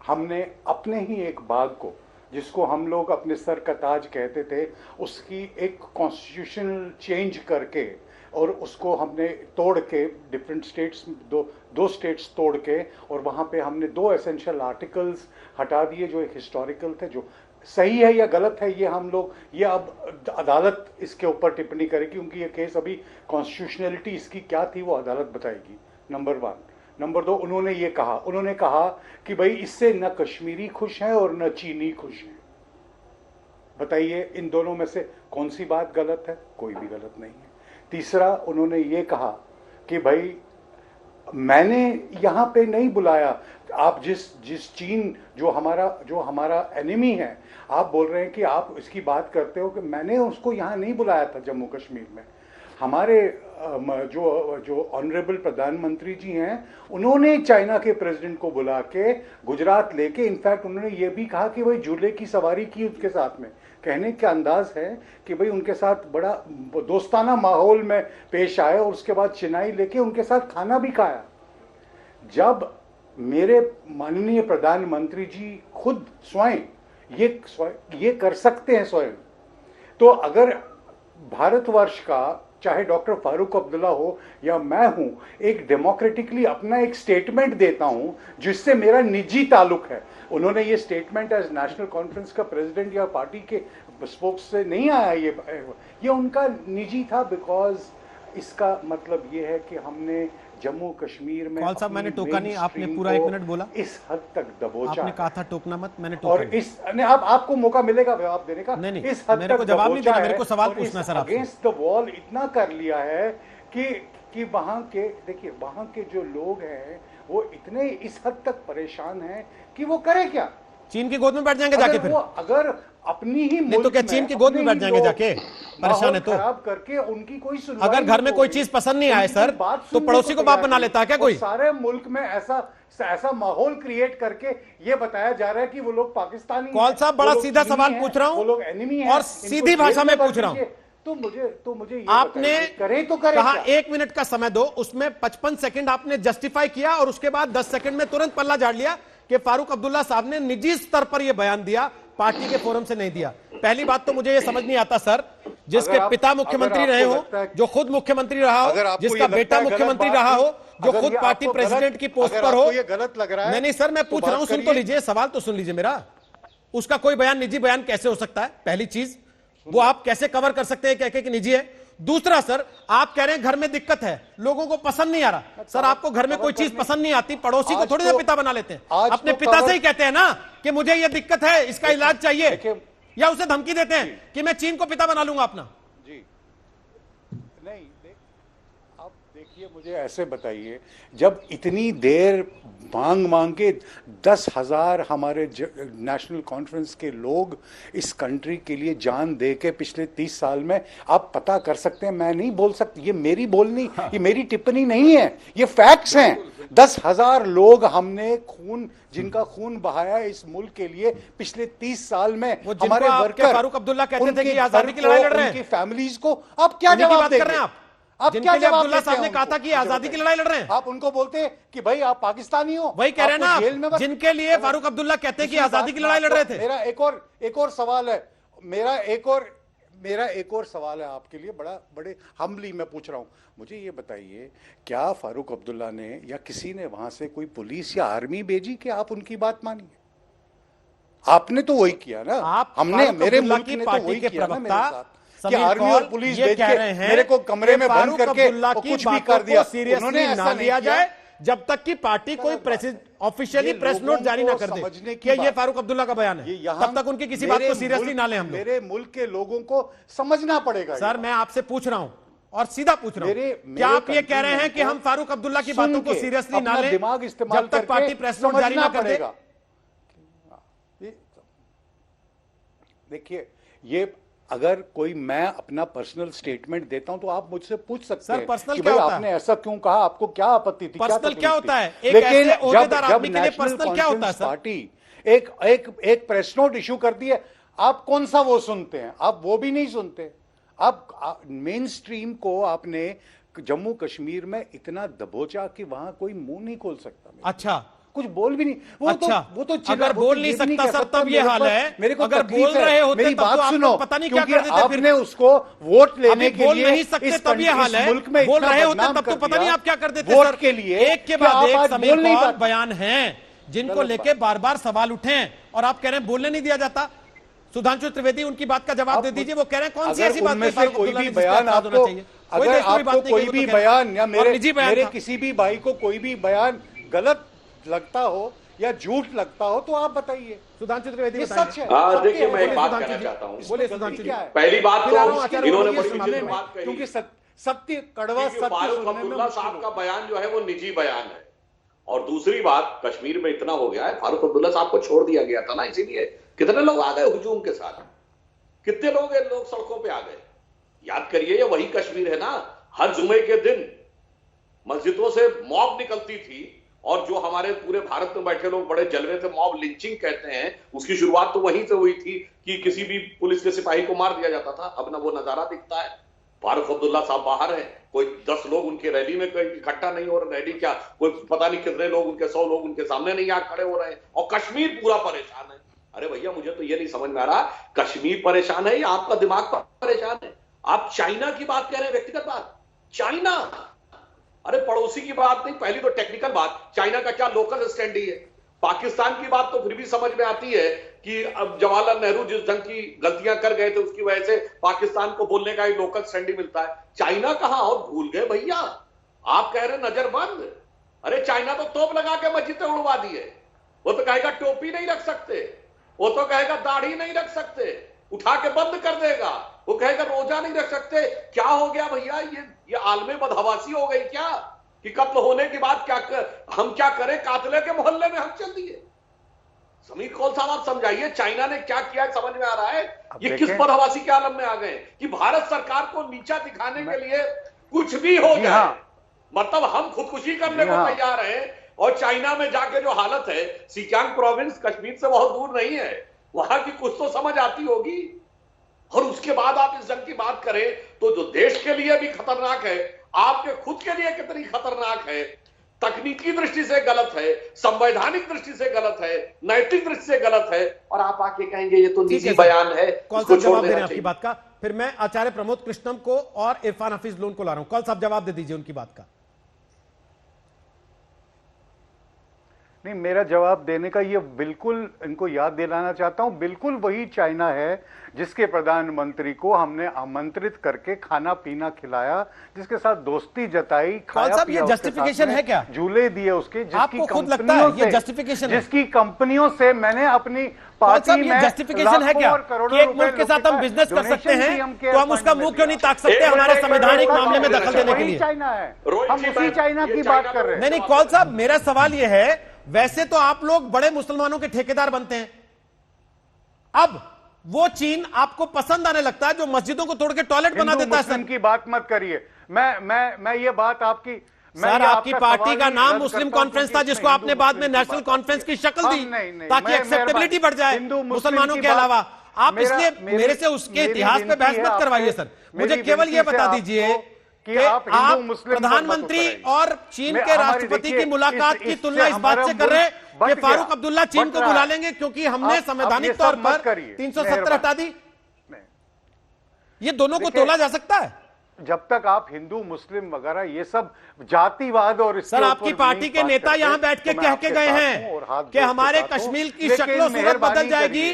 Speaker 10: हमने अपने ही एक बाग को, जिसको हम लोग अपने सर का ताज कहते थे, उसकी एक कॉन्स्टिट्यूशनल चेंज करके और उसको हमने तोड़ के डिफरेंट स्टेट्स, दो स्टेट्स तोड़ के, और वहाँ पे हमने 2 एसेंशियल आर्टिकल्स हटा दिए जो एक हिस्टोरिकल थे। जो सही है या गलत है ये हम लोग, ये अब अदालत इसके ऊपर टिप्पणी करेगी, क्योंकि ये केस अभी कॉन्स्टिट्यूशनलिटी इसकी क्या थी वो अदालत बताएगी, नंबर 1। नंबर 2, उन्होंने कहा कि भाई इससे न कश्मीरी खुश हैं और न चीनी खुश हैं। बताइए इन दोनों में से कौन सी बात गलत है? कोई भी गलत नहीं है। तीसरा, उन्होंने ये कहा कि भाई मैंने यहाँ पे नहीं बुलाया, आप जिस चीन जो हमारा एनिमी है, आप बोल रहे हैं कि आप इसकी बात करते हो कि मैंने उसको यहाँ नहीं बुलाया था जम्मू कश्मीर में। हमारे जो ऑनरेबल प्रधानमंत्री जी हैं, उन्होंने चाइना के प्रेसिडेंट को बुला के गुजरात लेके, इनफैक्ट उन्होंने ये भी कहा कि भाई झूले की सवारी की उसके साथ में। कहने का अंदाज है कि भाई उनके साथ बड़ा दोस्ताना माहौल में पेश आए और उसके बाद चेन्नई लेके उनके साथ खाना भी खाया। जब मेरे माननीय प्रधानमंत्री जी खुद स्वयं ये कर सकते हैं स्वयं, तो अगर भारतवर्ष का, चाहे डॉक्टर फारूक अब्दुल्ला हो या मैं हूं, एक डेमोक्रेटिकली अपना एक स्टेटमेंट देता हूं जिससे मेरा निजी ताल्लुक है। उन्होंने ये स्टेटमेंट एज नेशनल कॉन्फ्रेंस का प्रेसिडेंट या पार्टी के स्पोक्स से नहीं आया, ये उनका निजी था। बिकॉज इसका मतलब ये है कि हमने जम्मू कश्मीर में,
Speaker 1: कौन सा मैंने टोका नहीं, आपने पूरा 1 मिनट बोला,
Speaker 10: इस हद तक दबोचा।
Speaker 1: आपने कहा था टोकना मत, मैंने टोका
Speaker 10: और इस आपको मौका मिलेगा जवाब देने का।
Speaker 1: नहीं,
Speaker 10: इस हद
Speaker 1: मेरे
Speaker 10: तक
Speaker 1: को जवाब नहीं देना,
Speaker 10: दबोचा
Speaker 1: मेरे को सवाल
Speaker 10: और
Speaker 1: पूछना है सर आपसे।
Speaker 10: अगेंस्ट द वॉल इतना कर लिया है कि वहां के, देखिए वहां के जो लोग हैं वो इतने इस हद तक परेशान हैं कि वो करे क्या?
Speaker 1: चीन की गोद में बैठ जाएंगे जाके फिर।
Speaker 10: अगर अपनी ही
Speaker 1: नहीं तो क्या चीन की गोद में बैठ जाएंगे जाके? परेशान है तो
Speaker 10: खराब करके उनकी कोई सुनवाई।
Speaker 1: अगर घर में कोई चीज पसंद नहीं आए सर, तो पड़ोसी को बाप बना लेता है क्या कोई?
Speaker 10: सारे मुल्क में ऐसा माहौल क्रिएट करके ये बताया जा रहा है कि वो लोग पाकिस्तानी।
Speaker 1: कौन सा बड़ा सीधा सवाल पूछ रहा हूं,
Speaker 10: वो लोग एनिमी हैं
Speaker 1: और सीधी भाषा में पूछ रहा हूं।
Speaker 10: तो मुझे ये
Speaker 1: आपने
Speaker 10: करे तो करे
Speaker 1: कहा
Speaker 10: क्या?
Speaker 1: 1 मिनट का समय दो, उसमें 55 सेकंड आपने जस्टिफाई किया और उसके बाद 10 सेकंड में तुरंत पल्ला झाड़ लिया कि फारूक अब्दुल्ला साहब ने निजी स्तर पर यह बयान दिया, पार्टी के फोरम से नहीं दिया। पहली बात तो मुझे यह समझ नहीं आता सर, जिसके पिता मुख्यमंत्री रहे हो, जो खुद मुख्यमंत्री रहा हो, जिसका बेटा मुख्यमंत्री रहा हो, जो खुद पार्टी प्रेसिडेंट की पोस्ट पर हो,
Speaker 10: ये गलत लग रहा है।
Speaker 1: नहीं सर, मैं पूछ रहा हूं, सुन तो लीजिए, सवाल तो सुन लीजिए मेरा। उसका कोई बयान निजी बयान कैसे हो सकता है? पहली चीज, वो आप कैसे कवर कर सकते हैं कह के कि निजी है? दूसरा सर, आप कह रहे हैं घर में दिक्कत है, लोगों को पसंद नहीं आ रहा। सर आपको घर में कोई चीज पसंद नहीं आती, पड़ोसी को थोड़ी ना पिता बना लेते हैं। अपने पिता से ही कहते हैं ना कि मुझे ये दिक्कत है, इसका इलाज चाहिए, या उसे धमकी देते हैं कि मैं चीन को पिता बना लूंगा अपना?
Speaker 10: जी नहीं, अब देखिए, मुझे ऐसे बताइए, जब इतनी देर मांग के 10,000 हमारे नेशनल कॉन्फ्रेंस के लोग इस कंट्री के लिए जान दे के पिछले 30 साल में, आप पता कर सकते हैं, मैं नहीं बोल सकती, ये मेरी बोलनी, ये मेरी टिप्पणी नहीं है, ये फैक्ट्स हैं। 10,000 लोग हमने जिनका खून बहाया इस मुल्क के लिए पिछले 30 साल में, हमारे वर्कर,
Speaker 1: फारूक अब्दुल्ला कहते थे कि आजादी की लड़ाई लड़ रहे हैं,
Speaker 10: उनकी फैमिलीज को आप क्या जवाब दे रहे हैं?
Speaker 1: आप क्या जवाब अब्दुल्ला साहब ने कहा था कि आजादी की लड़ाई लड़ रहे हैं,
Speaker 10: आप उनको बोलते हैं कि भाई आप पाकिस्तानी हो?
Speaker 1: वही कह रहे हैं ना आप, जिनके लिए फारूक अब्दुल्ला कहते हैं कि आजादी की लड़ाई लड़ रहे थे।
Speaker 10: मेरा एक और सवाल है, मेरा एक और सवाल है आपके लिए, बड़े हम्बली मैं पूछ रहा हूं। मुझे ये बताइए, क्या फारूक अब्दुल्ला ने या किसी ने वहां से कोई पुलिस या आर्मी भेजी कि आप उनकी बात मानिए? आपने तो वही किया ना। हमने, मेरे मुल्क ने तो वही किया ना मेरे साथ, कि आर्मी और पुलिस भेज के मेरे को कमरे में बंद करके कुछ भी कर दिया। उन्होंने ऐसा नहीं किया।
Speaker 1: जब तक कि पार्टी कोई ऑफिशियली प्रेस नोट जारी ना कर दे कि ये फारूक अब्दुल्ला का बयान है, तब तक उनकी किसी बात को सीरियसली ना लें हम लोग।
Speaker 10: मेरे मुल्क के लोगों को समझना पड़ेगा।
Speaker 1: सर मैं आपसे पूछ रहा हूं और सीधा पूछ रहा हूं, क्या आप ये कह रहे हैं कि हम फारूक अब्दुल्ला की बातों को सीरियसली ना लें
Speaker 10: दिमाग इस्तेमाल
Speaker 1: जब तक पार्टी प्रेस नोट जारी ना कर दे?
Speaker 10: देखिए, ये अगर कोई मैं अपना पर्सनल स्टेटमेंट देता हूं तो आप मुझसे पूछ सकते हैं
Speaker 1: पर्सनल
Speaker 10: कि
Speaker 1: क्या
Speaker 10: भाई
Speaker 1: होता
Speaker 10: आपने
Speaker 1: है?
Speaker 10: ऐसा क्यों कहा, आपको क्या आपत्ति थी,
Speaker 1: पर्सनल क्या होता है? एक
Speaker 10: लेकिन
Speaker 1: ऐसे ओहदेदार आदमी के लिए
Speaker 10: नेशनल
Speaker 1: पर्सनल क्या होता है सर?
Speaker 10: पार्टी एक प्रेस नोट इशू कर दी है, आप कौन सा वो सुनते हैं? आप वो भी नहीं सुनते। आप मेन स्ट्रीम को आपने जम्मू कश्मीर में इतना दबोचा कि वहां कोई मुंह नहीं खोल सकता।
Speaker 1: अच्छा,
Speaker 10: कुछ बोल भी नहीं।
Speaker 1: अच्छा, अगर बोल नहीं सकता सर तब ये हाल है,
Speaker 10: मेरे को
Speaker 1: अगर बोल रहे होते
Speaker 10: मेरी
Speaker 1: तब
Speaker 10: बात
Speaker 1: तो आप
Speaker 10: सुनो,
Speaker 1: लोग पता नहीं क्या कर देते।
Speaker 10: आपने उसको वोट लेने के
Speaker 1: बोल
Speaker 10: लिए
Speaker 1: नहीं सकते तब ये हाल है,
Speaker 10: मुल्क में
Speaker 1: बोल
Speaker 10: इतना
Speaker 1: रहे होते
Speaker 10: बदनाम
Speaker 1: तब तो
Speaker 10: कर
Speaker 1: पता नहीं
Speaker 10: दिया
Speaker 1: आप क्या कर देते
Speaker 10: वोट
Speaker 1: सर।
Speaker 10: के लिए
Speaker 1: एक के
Speaker 10: कि
Speaker 1: बाद
Speaker 10: आप
Speaker 1: एक
Speaker 10: आज
Speaker 1: समीर
Speaker 10: बोल नहीं
Speaker 1: कौल
Speaker 10: पाते।
Speaker 1: बयान हैं जिनको लेके बार बार सवाल उठे हैं और आप कह रहे हैं बोलने नहीं दिया जाता। सुधांशु त्रिवेदी उनकी बात का जवाब दे दीजिए, वो कह रहे हैं कौन सी ऐसी बात
Speaker 10: उनमें से कोई भी बयान आपको, अगर आपको कोई भी बयान या मेरे किसी भी भाई को कोई भी बयान गलत लगता हो या झूठ लगता हो तो आप बताइए।
Speaker 1: सुधांशु त्रिवेदी
Speaker 10: ये सच है।
Speaker 8: देखिए मैं एक बात कहना चाहता हूं।
Speaker 1: बोले सुधांशु जी।
Speaker 8: पहली बात तो इन्होंने बड़ी विशेष बात कही
Speaker 10: क्योंकि सत्य कड़वा सत्य
Speaker 8: फारूक अब्दुल्ला साहब का बयान जो है वो निजी बयान है। और दूसरी बात, कश्मीर में इतना हो गया है, फारूक अब्दुल्ला साहब को छोड़ दिया गया था ना, इसीलिए कितने लोग आ गए हुजूम के साथ, कितने लोग सड़कों पे आ गए। याद करिए, ये वही कश्मीर है ना, हर जुमे के दिन मस्जिदों से मॉब निकलती थी और जो हमारे पूरे भारत में बैठे लोग बड़े जलवे से मॉब लिंचिंग कहते हैं, उसकी शुरुआत तो वहीं से हुई थी कि किसी भी पुलिस के सिपाही को मार दिया जाता था। अब ना वो नजारा दिखता है। फारूक अब्दुल्ला साहब बाहर है, कोई 10 लोग उनके रैली में इकट्ठा नहीं हो रहे, रैली क्या, कोई पता नहीं कितने लोग उनके 100 लोग उनके सामने नहीं आ खड़े हो रहे हैं, और कश्मीर पूरा परेशान है। अरे भैया, मुझे तो ये नहीं समझ में आ रहा कश्मीर परेशान है या आपका दिमाग परेशान है। आप चाइना की बात कह रहे हैं, व्यक्तिगत बात, चाइना, अरे पड़ोसी की बात नहीं, पहली तो टेक्निकल बात, चाइना का क्या लोकल स्टैंड ही है। पाकिस्तान की बात तो फिर भी समझ में आती है कि अब जवाहरलाल नेहरू जिस ढंग की गलतियां कर गए थे उसकी वजह से पाकिस्तान को बोलने का एक लोकल स्टैंड ही मिलता है। चाइना कहां, और भूल गए भैया, आप कह रहे नजर बंद। अरे चाइना तो तोप लगा के मस्जिदें उड़वा दी है। वो तो कहेगा टोपी नहीं रख सकते, वो तो कहेगा दाढ़ी नहीं रख सकते, उठा के बंद कर देगा। वो कहेगा रोजा नहीं रख सकते। क्या हो गया भैया, ये आलमे बदहवासी हो गई क्या कि कत्ल होने के बाद हम क्या करें, कातले के मोहल्ले में हम चल दिए। समीर कौल साहब आप समझाइए, चाइना ने क्या किया समझ में आ रहा है? ये किस बदहवासी के आलम में आ गए कि भारत सरकार को नीचा दिखाने के लिए कुछ भी हो जाए, मतलब हम खुदकुशी करने को तैयार हैं। और चाइना में जाके जो हालत है, सिकियांग प्रोविंस कश्मीर से बहुत दूर नहीं है, वहां की कुछ तो समझ आती होगी। और उसके बाद आप इस जंग की बात करें तो जो देश के लिए भी खतरनाक है, आपके खुद के लिए कितनी खतरनाक है, तकनीकी दृष्टि से गलत है, संवैधानिक दृष्टि से गलत है, नैतिक दृष्टि से गलत है, और आप आके कहेंगे ये तो निजी बयान है।
Speaker 1: कौल साहब जवाब दे रहे हैं आपकी बात का, फिर मैं आचार्य प्रमोद कृष्णम को और इरफान हफीज लोन को ला रहा हूं। कौल साहब जवाब दे दीजिए उनकी बात का।
Speaker 10: नहीं, मेरा जवाब देने का ये बिल्कुल इनको याद दिलाना चाहता हूं, बिल्कुल वही चाइना है जिसके प्रधानमंत्री को हमने आमंत्रित करके खाना पीना खिलाया, जिसके साथ दोस्ती जताई, खाया पिया,
Speaker 1: ये जस्टिफिकेशन है क्या?
Speaker 10: झूले दिए उसके,
Speaker 1: आपको खुद लगता है ये जस्टिफिकेशन है?
Speaker 10: जिसकी कंपनियों से मैंने अपनी पार्टी में
Speaker 1: जस्टिफिकेशन है क्या कि एक मुल्क के साथ हम बिजनेस कर सकते हैं तो हम उसका मुंह क्यों नहीं ताक सकते हमारे संवैधानिक मामले में दखल देने के लिए?
Speaker 10: चाइना है, हम उसी चाइना की बात कर रहे हैं।
Speaker 1: नहीं, कौल साहब मेरा सवाल यह है, वैसे तो आप लोग बड़े मुसलमानों के ठेकेदार बनते हैं, अब वो चीन आपको पसंद आने लगता है जो मस्जिदों को तोड़ के टॉयलेट बना देता है। सर
Speaker 10: की बात मत करिए, मैं ये बात आपकी,
Speaker 1: सर आपकी पार्टी का नाम मुस्लिम कॉन्फ्रेंस था जिसको आपने बाद में नेशनल कॉन्फ्रेंस की शक्ल दी ताकि एक्सेप्टेबिलिटी बढ़ जाए मुसलमानों के अलावा। आप इसलिए मेरे से उसके इतिहास पे बहस मत करवाइए सर, मुझे केवल यह बता दीजिए कि आप प्रधानमंत्री और चीन के राष्ट्रपति की मुलाकात की तुलना इस बात से कर रहे हैं कि फारूक अब्दुल्ला चीन को बुला लेंगे क्योंकि हमने संवैधानिक तौर पर 370 हटा दी। ये दोनों को तोला जा सकता है?
Speaker 10: जब तक आप हिंदू मुस्लिम वगैरह ये सब जातिवाद और
Speaker 1: सर आपकी पार्टी के नेता यहां बैठ के कह के गए हैं कि हमारे कश्मीर की शक्ल सूरत बदल जाएगी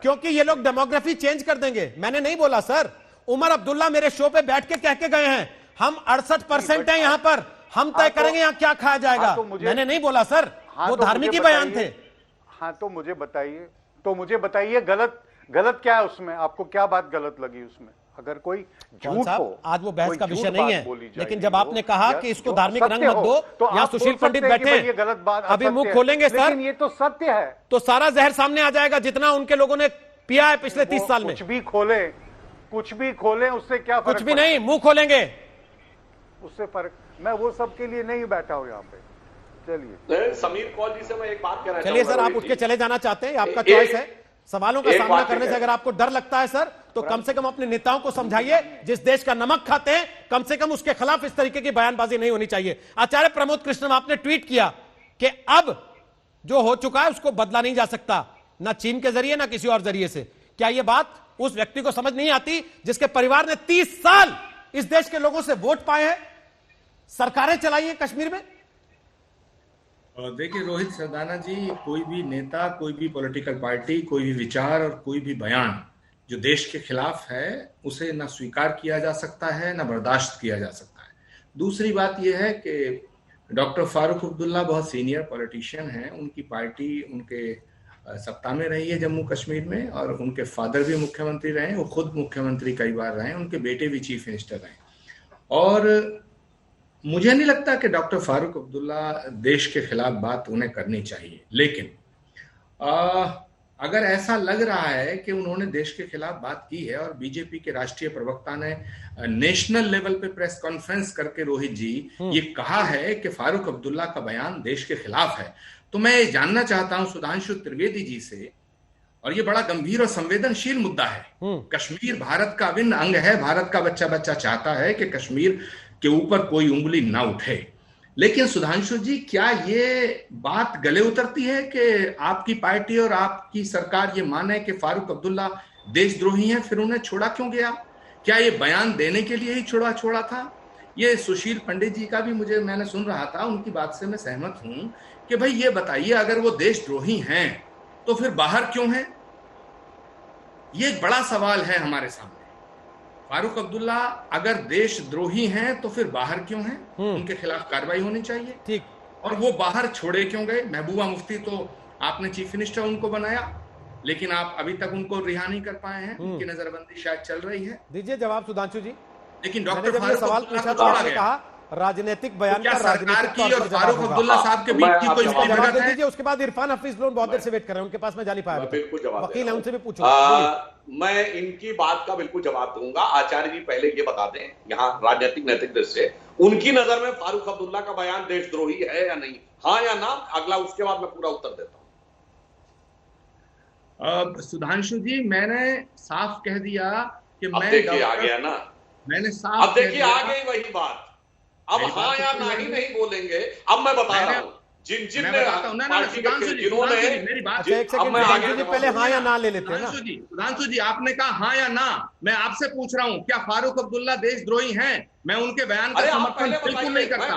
Speaker 1: क्योंकि ये लोग डेमोग्राफी चेंज कर देंगे। मैंने नहीं बोला सर, उमर अब्दुल्ला मेरे शो पे बैठ के कह के गए हैं हम 68% हैं यहां पर, हम तय करेंगे यहाँ क्या खाया जाएगा। मैंने नहीं बोला सर, वो धार्मिक ही बयान थे।
Speaker 10: हाँ तो मुझे बताइए गलत क्या है उसमें? आपको क्या बात गलत लगी उसमें? अगर कोई झूठ हो,
Speaker 1: आज वो बहस का विषय नहीं है, लेकिन जब आपने कहा कि इसको धार्मिक रंग मत दो,
Speaker 10: तो
Speaker 1: यहाँ सुशील पंडित बैठे,
Speaker 10: ये गलत बात,
Speaker 1: अभी मुंह खोलेंगे सर,
Speaker 10: ये तो सत्य है,
Speaker 1: तो सारा जहर सामने आ जाएगा जितना उनके लोगों ने पिया है पिछले 30 साल में।
Speaker 10: कुछ भी खोले उससे क्या फर्क?
Speaker 1: कुछ भी नहीं, मुंह खोलेंगे
Speaker 10: उससे फर्क। मैं वो सब के लिए नहीं बैठा हूं यहाँ पे। चलिए
Speaker 8: समीर कौल जी से मैं एक बात कहना
Speaker 1: चलिए सर, आप उठ के चले जाना चाहते हैं, आपका चॉइस है। सवालों का सामना करने से अगर आपको डर लगता है सर, तो कम से कम अपने नेताओं को समझाइए, जिस देश का नमक खाते हैं कम से कम उसके खिलाफ इस तरीके की बयानबाजी नहीं होनी चाहिए। आचार्य प्रमोद कृष्णन, आपने ट्वीट किया कि अब जो हो चुका है उसको बदला नहीं जा सकता, ना चीन के जरिए ना किसी और जरिए से। क्या यह बात उस व्यक्ति को समझ नहीं आती जिसके परिवार ने 30 साल इस देश के लोगों से वोट पाए हैं, सरकारें चलाई हैं कश्मीर में?
Speaker 11: देखिए रोहित सरदाना जी, कोई भी नेता, कोई भी पॉलिटिकल पार्टी, कोई भी विचार और कोई भी बयान जो देश के खिलाफ है उसे ना स्वीकार किया जा सकता है ना बर्दाश्त किया जा सकता है। दूसरी बात यह है कि डॉक्टर फारूक अब्दुल्ला बहुत सीनियर पॉलिटिशियन हैं, उनकी पार्टी उनके सत्ता में रही है जम्मू कश्मीर में, और उनके फादर भी मुख्यमंत्री रहे, वो खुद मुख्यमंत्री कई बार रहे, उनके बेटे भी चीफ मिनिस्टर रहे। और मुझे नहीं लगता कि डॉक्टर फारूक अब्दुल्ला देश के खिलाफ बात उन्हें करनी चाहिए, लेकिन अगर ऐसा लग रहा है कि उन्होंने देश के खिलाफ बात की है और बीजेपी के राष्ट्रीय प्रवक्ता ने नेशनल लेवल पे प्रेस कॉन्फ्रेंस करके रोहित जी ये कहा है कि फारूक अब्दुल्ला का बयान देश के खिलाफ है, तो मैं ये जानना चाहता हूं सुधांशु त्रिवेदी जी से, और ये बड़ा गंभीर और संवेदनशील मुद्दा है। कश्मीर भारत का अभिन्न अंग है, भारत का बच्चा बच्चा चाहता है कि कश्मीर के ऊपर कोई उंगली ना उठे, लेकिन सुधांशु जी क्या ये बात गले उतरती है कि आपकी पार्टी और आपकी सरकार ये माने कि फारूक अब्दुल्ला देशद्रोही हैं, फिर उन्हें छोड़ा क्यों गया? क्या ये बयान देने के लिए ही छोड़ा था? ये सुशील पंडित जी का भी मैंने सुन रहा था, उनकी बात से मैं सहमत हूं कि भाई ये बताइए, अगर वो देशद्रोही हैं तो फिर बाहर क्यों हैं? ये एक बड़ा सवाल है हमारे सामने। फारूक अब्दुल्ला अगर देशद्रोही हैं तो फिर बाहर क्यों हैं? उनके खिलाफ कार्रवाई होनी चाहिए।
Speaker 1: ठीक।
Speaker 11: और वो बाहर छोड़े क्यों गए? महबूबा मुफ्ती तो आपने चीफ मिनिस्टर उनको बनाया, लेकिन आप अभी तक उनको रिहा नहीं कर पाए हैं, उनकी नजरबंदी शायद चल रही है।
Speaker 1: दीजिए जवाब सुधांशु जी।
Speaker 11: लेकिन डॉक्टर फारूक
Speaker 1: सवाल पूछा तो आपने कहा राजनीतिक बयान
Speaker 11: क्या सरकार की और फारूक अब्दुल्ला साहब के बीच की कोई
Speaker 1: जवाब दे दीजिए। उसके बाद इरफान हफीज लोग बहुत देर से वेट कर रहे हैं, उनके पास मैं जाली पाया,
Speaker 8: बिल्कुल जवाब
Speaker 1: वकील है, उनसे भी पूछो।
Speaker 8: मैं इनकी बात का बिल्कुल जवाब दूंगा। आचार्य जी पहले ये बता दें, यहाँ राजनीतिक नैतिक दृष्टि से उनकी नजर में फारूक अब्दुल्ला का बयान देशद्रोही है या नहीं, हाँ या ना? अगला उसके बाद मैं पूरा उत्तर देता हूं।
Speaker 11: सुधांशु जी मैंने साफ कह दिया कि मैं
Speaker 8: देखिए आ गया ना,
Speaker 11: मैंने साफ,
Speaker 8: अब देखिए आ गई वही बात। अब हाँ या ना ही नहीं बोलेंगे। अब मैं बता रहा हूँ जिन ने पार्टी के जिन्होंने
Speaker 11: मेरी बात,
Speaker 1: पहले हाँ या ना ले लेते हैं ना।
Speaker 11: सुधांशु जी आपने कहा हाँ या ना, मैं आपसे पूछ रहा हूँ क्या फारूक अब्दुल्ला देशद्रोही हैं? मैं उनके बयान का समर्थन बिल्कुल नहीं करता,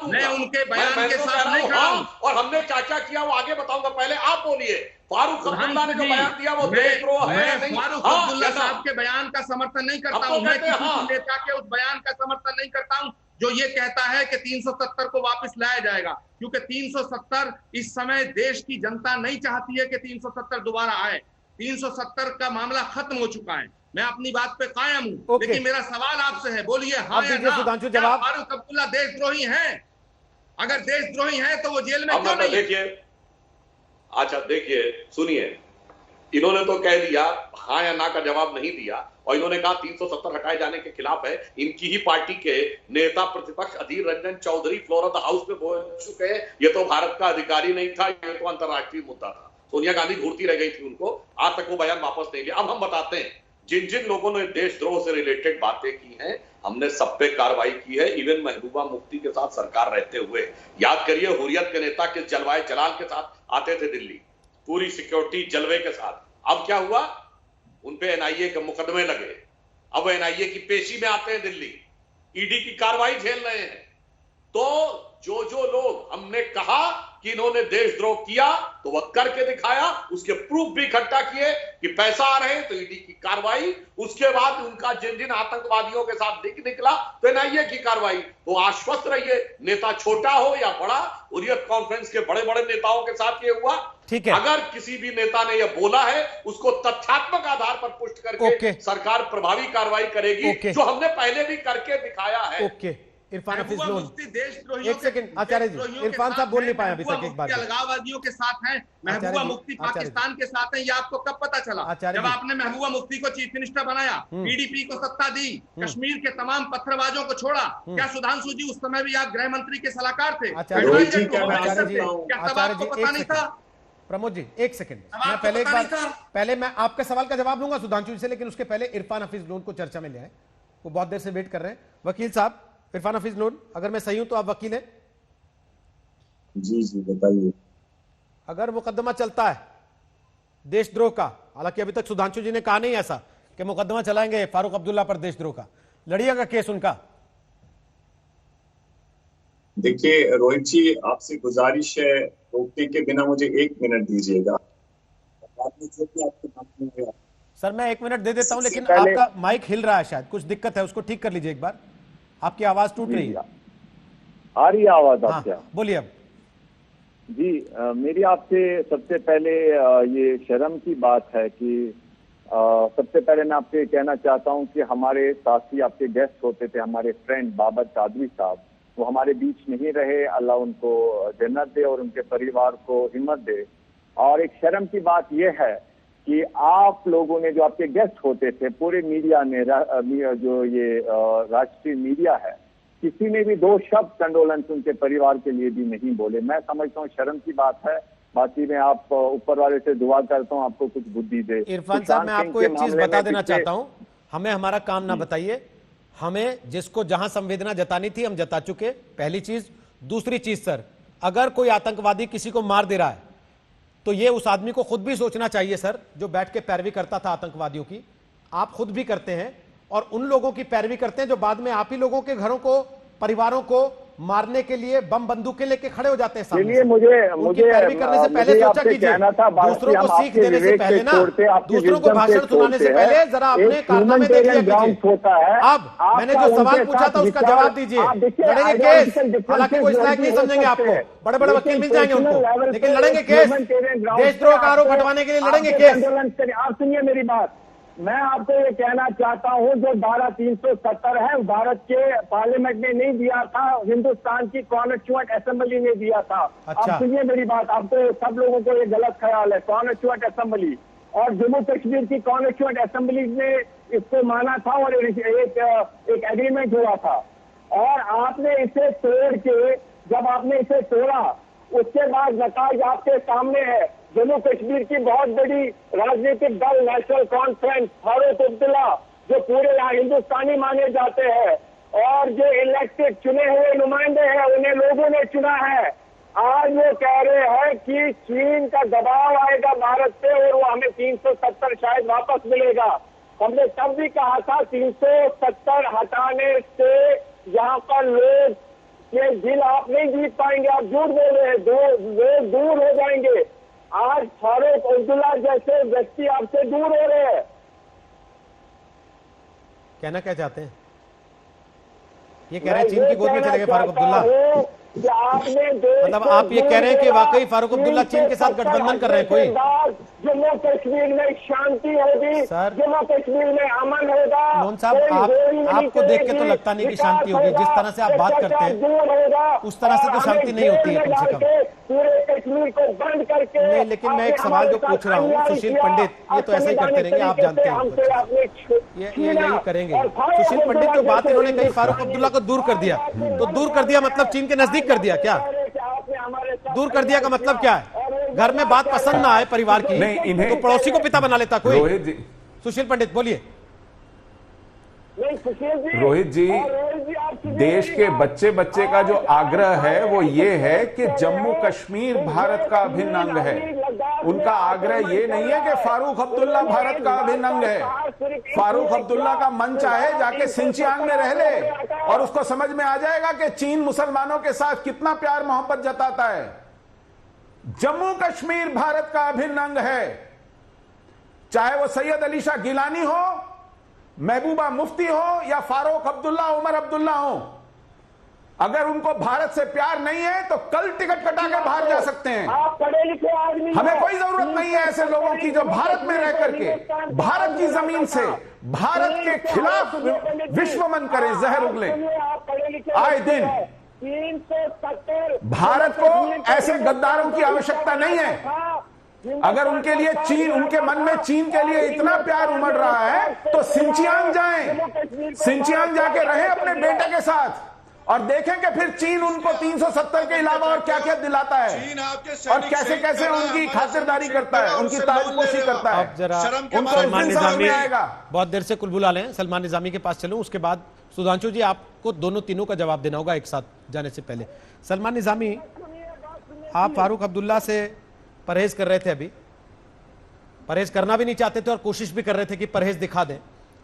Speaker 11: मैं उनके बयान के साथ नहीं खड़ा हूँ।
Speaker 8: और हमने क्या क्या किया वो आगे बताऊंगा, पहले आप बोलिए। फारूक अब्दुल्ला ने जो बयान दिया वो देशद्रोह है या नहीं?
Speaker 11: फारूक अब्दुल्ला साहब के बयान का समर्थन नहीं करता हूँ, मैं किसी नेता के उस बयान का समर्थन नहीं करता हूँ जो ये कहता है कि 370 को वापस लाया जाएगा, क्योंकि 370 इस समय देश की जनता नहीं चाहती है कि 370 दोबारा आए। 370 का मामला खत्म हो चुका है, मैं अपनी बात पे कायम हूं। लेकिन मेरा सवाल आपसे है, बोलिए हाँ या ना, क्या फारूक अब्दुल्ला देशद्रोही हैं? अगर देशद्रोही हैं तो वो जेल में क्यों नहीं?
Speaker 8: देखिए, अच्छा देखिए सुनिए, इन्होंने तो कह दिया हाँ या ना का जवाब नहीं दिया, और इन्होंने कहा 370 हटाए जाने के खिलाफ है। इनकी ही पार्टी के नेता प्रतिपक्ष Adhir Ranjan Chowdhury floor of the house में बोल चुके हैं, ये तो भारत का अधिकारी नहीं था, ये तो अंतरराष्ट्रीय मुद्दा था। सोनिया गांधी घूरती रह गई थी उनको, आज तक वो बयान वापस नहीं लिया। अब हम बताते हैं जिन जिन लोगों ने देशद्रोह से रिलेटेड बातें की हैं, हमने सब पे कार्रवाई की है, इवन महबूबा मुफ्ती के साथ सरकार रहते हुए। याद करिए हुर्रियत के नेता किस जलवाए जलाल के साथ आते थे दिल्ली, पूरी सिक्योरिटी जलवे के साथ। अब क्या हुआ? उनपे एनआईए के मुकदमे लगे, अब एनआईए की पेशी में आते हैं दिल्ली, ईडी की कार्रवाई झेल रहे हैं। तो जो लोग हमने कहा कि इन्होंने देशद्रोह किया तो वह करके दिखाया, उसके प्रूफ भी इकट्ठा किए कि पैसा आ रहे हैं तो ईडी की कार्रवाई। उसके बाद उनका जिन जिन आतंकवादियों के साथ निकला तो एनआईए की कार्रवाई, तो आश्वस्त रहिए, नेता छोटा हो या बड़ा, हुर्रियत कॉन्फ्रेंस के बड़े बड़े नेताओं के साथ ये हुआ।
Speaker 1: ठीक है,
Speaker 8: अगर किसी भी नेता ने यह बोला है उसको तथ्यात्मक आधार पर पुष्ट करके सरकार प्रभावी कार्रवाई करेगी, जो हमने पहले भी करके दिखाया है।
Speaker 1: ओके, इरफान हफीज लोन, एक सेकंड आचार्य जी, इरफान साहब बोल नहीं पाए अभी तक। एक बार
Speaker 11: अलगाववादियों के साथ हैं, महबूबा मुफ्ती पाकिस्तान के साथ हैं, ये आपको कब पता चला? जब आपने महबूबा मुफ्ती को चीफ मिनिस्टर बनाया, पीडीपी को सत्ता दी, कश्मीर के तमाम पत्थरबाजों को छोड़ा, क्या सुधांशु जी उस समय भी आप गृह मंत्री के सलाहकार थे?
Speaker 1: आचार्य जी, पता नहीं था? प्रमोद जी एक सेकंड, मैं पहले मैं आपके सवाल का जवाब दूंगा सुधांशु जी से, लेकिन उसके पहले इरफान हफीज लोन को चर्चा में ले आए, वो बहुत देर से वेट कर रहे हैं। वकील साहब, इरफान हफीज लोन, अगर मैं सही हूं तो आप वकील हैं?
Speaker 12: जी जी बताइए।
Speaker 1: अगर मुकदमा चलता है देशद्रोह का, हालांकि अभी तक सुधांशु जी ने कहा नहीं ऐसा कि मुकदमा चलाएंगे फारूक अब्दुल्ला पर देशद्रोह का, लड़िएगा केस उनका?
Speaker 12: देखिए रोहित जी, आपसे गुजारिश है, रोकने के बिना मुझे 1 मिनट दीजिएगा।
Speaker 1: सर मैं 1 मिनट दे देता हूं, लेकिन आपका माइक हिल रहा है, शायद कुछ दिक्कत है, उसको ठीक कर लीजिए एक बार, आपकी आवाज टूट रही है।
Speaker 13: आ रही है आवाज आपके?
Speaker 1: हाँ, बोलिए अब
Speaker 13: जी। मेरी आपसे सबसे पहले ये शर्म की बात है कि सबसे पहले मैं आपसे कहना चाहता हूं कि हमारे साथी आपके गेस्ट होते थे, हमारे फ्रेंड बाबर कादरी साहब, वो हमारे बीच नहीं रहे, अल्लाह उनको जन्नत दे और उनके परिवार को हिम्मत दे। और एक शर्म की बात यह है कि आप लोगों ने, जो आपके गेस्ट होते थे, पूरे मीडिया ने, जो ये राष्ट्रीय मीडिया है, किसी ने भी 2 शब्द कंडोलेंस उनके परिवार के लिए भी नहीं बोले। मैं समझता हूँ शर्म की बात है। बाकी मैं आप ऊपर वाले से दुआ करता हूँ आपको कुछ बुद्धि दे।
Speaker 1: इरफान साहब, मैं आपको एक चीज बता देना चाहता हूँ, हमें हमारा काम ना बताइए, हमें जिसको जहां संवेदना जतानी थी हम जता चुके, पहली चीज। दूसरी चीज सर, अगर कोई आतंकवादी किसी को मार दे रहा है तो ये उस आदमी को खुद भी सोचना चाहिए सर, जो बैठ के पैरवी करता था आतंकवादियों की। आप खुद भी करते हैं और उन लोगों की पैरवी करते हैं जो बाद में आप ही लोगों के घरों को, परिवारों को मारने के लिए बम बंदूकें लेके खड़े हो जाते हैं सामने।
Speaker 13: मुझे
Speaker 1: पैरवी करने से पहले सोचा कीजिए, दूसरों को सीख देने से पहले ना, दूसरों को भाषण सुनाने से पहले जरा अपने कारनामे देख लिया कीजिए। अब मैंने जो सवाल पूछा था उसका जवाब दीजिए। लड़ेंगे केस, हालांकि कोई लायक नहीं समझेंगे आपको, बड़े बड़े वकील मिल जाएंगे उनको, लेकिन लड़ेंगे केस, देशद्रोह का आरोप हटवाने के लिए लड़ेंगे केस।
Speaker 13: आप सुनिए मेरी बात, मैं आपको ये कहना चाहता हूं, जो धारा 370 है भारत के पार्लियामेंट ने नहीं दिया था, हिंदुस्तान की कॉन्स्टिट्यूएंट असेंबली ने दिया था।
Speaker 1: अच्छा।
Speaker 13: आप सुनिए मेरी बात, आपको सब लोगों को ये गलत ख्याल है। कॉन्स्टिट्यूएंट असेंबली और जम्मू कश्मीर की कॉन्स्टिट्यूएंट असेंबली ने इसको माना था और एक एग्रीमेंट हुआ था, और आपने इसे तोड़ के, जब आपने इसे तोड़ा उसके बाद नतीजा आपके सामने है। जम्मू कश्मीर की बहुत बड़ी राजनीतिक दल नेशनल कॉन्फ्रेंस, फारूक अब्दुल्ला, जो पूरे यहाँ हिंदुस्तानी माने जाते हैं और जो इलेक्टेड चुने हुए नुमाइंदे हैं, उन्हें लोगों ने चुना है। आज वो कह रहे हैं कि चीन का दबाव आएगा भारत पे और वो हमें 370 शायद वापस मिलेगा। हमने तब भी कहा था 370 हटाने से यहाँ पर लोग ये दिल आप नहीं जीत पाएंगे, आप झूठ बोल रहे हैं, लोग दूर हो जाएंगे। आज फारूक अब्दुल्ला जैसे व्यक्ति आपसे दूर हो रहे हैं।
Speaker 1: कहना क्या चाहते हैं? ये कह रहे हैं चीन की गोद में चले गए फारूक अब्दुल्ला, मतलब आप ये कह रहे हैं कि वाकई फारूक अब्दुल्ला चीन के साथ गठबंधन कर रहे हैं कोई?
Speaker 13: जम्मू कश्मीर में शांति होगी, जम्मू कश्मीर में अमन होगा।
Speaker 1: लोन साहब, आपको देख के तो लगता नहीं कि शांति होगी, जिस तरह से आप बात करते हैं उस तरह से तो शांति नहीं होती है कम से कम।
Speaker 13: पूरे कश्मीर को बंद करके
Speaker 1: नहीं, लेकिन मैं एक सवाल जो पूछ रहा हूँ, सुशील पंडित ये तो ऐसा ही करते रहेंगे, आप जानते हैं ये यही करेंगे। सुशील पंडित जो बात इन्होंने कही फारूक अब्दुल्ला को दूर कर दिया, तो दूर कर दिया मतलब चीन के नजदीक कर दिया क्या? दूर कर दिया का मतलब क्या है? घर में बात पसंद ना आए परिवार की
Speaker 9: नहीं, इन्हें
Speaker 1: तो पड़ोसी को पिता बना लेता कोई?
Speaker 9: रोहित जी,
Speaker 1: सुशील पंडित बोलिए।
Speaker 9: रोहित जी, देश के बच्चे बच्चे का जो आग्रह है वो ये है कि जम्मू कश्मीर भारत का अभिन्न अंग है। उनका आग्रह ये नहीं है कि फारूक अब्दुल्ला भारत का अभिन्न अंग है। फारूक अब्दुल्ला का मन चाहे जाके सिंचियांग में रह ले और उसको समझ में आ जाएगा कि चीन मुसलमानों के साथ कितना प्यार मोहब्बत जताता है। जम्मू कश्मीर भारत का अभिन्न अंग है, चाहे वो सैयद अली शाह गिलानी हो, महबूबा मुफ्ती हो या फारूक अब्दुल्ला, उमर अब्दुल्ला हो, अगर उनको भारत से प्यार नहीं है तो कल टिकट कटाकर बाहर जा सकते हैं।
Speaker 13: आप पढ़े लिखे आदमी,
Speaker 9: हमें कोई जरूरत नहीं है ऐसे लोगों की जो भारत में रह करके भारत की जमीन से भारत के खिलाफ विश्वमन करें, जहर उगले आए दिन।
Speaker 13: 370
Speaker 9: भारत को ऐसे गद्दारों की आवश्यकता नहीं है। अगर उनके लिए चीन, उनके मन में चीन के लिए इतना प्यार उमड़ रहा है तो सिंचियांग जाएं, सिंचियांग जाके रहे अपने बेटे के साथ और देखें कि फिर चीन उनको 370 के अलावा और क्या क्या दिलाता है और कैसे कैसे उनकी खातिरदारी करता है, उनकी ताजपोशी करता है।
Speaker 1: अब जरा
Speaker 9: सलमान निजामी आएगा।
Speaker 1: बहुत देर से कुल बुला लें, सलमान निजामी के पास चलूं, उसके बाद सुधांशु जी आपको दोनों तीनों का जवाब देना होगा एक साथ जाने से पहले। सलमान निजामी, आप फारूक अब्दुल्ला से परहेज कर रहे थे, अभी परहेज करना भी नहीं चाहते थे और कोशिश भी कर रहे थे कि परहेज दिखा दें,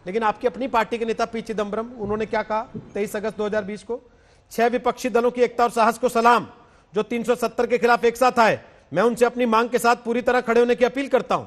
Speaker 1: लेकिन आपकी अपनी पार्टी के नेता पी चिदम्बरम, उन्होंने क्या कहा 23 अगस्त 2020 को? 6 विपक्षी दलों की एकता और साहस को सलाम, जो 370 के खिलाफ एक साथ आए। मैं उनसे अपनी मांग के साथ पूरी तरह खड़े होने की अपील करता हूं।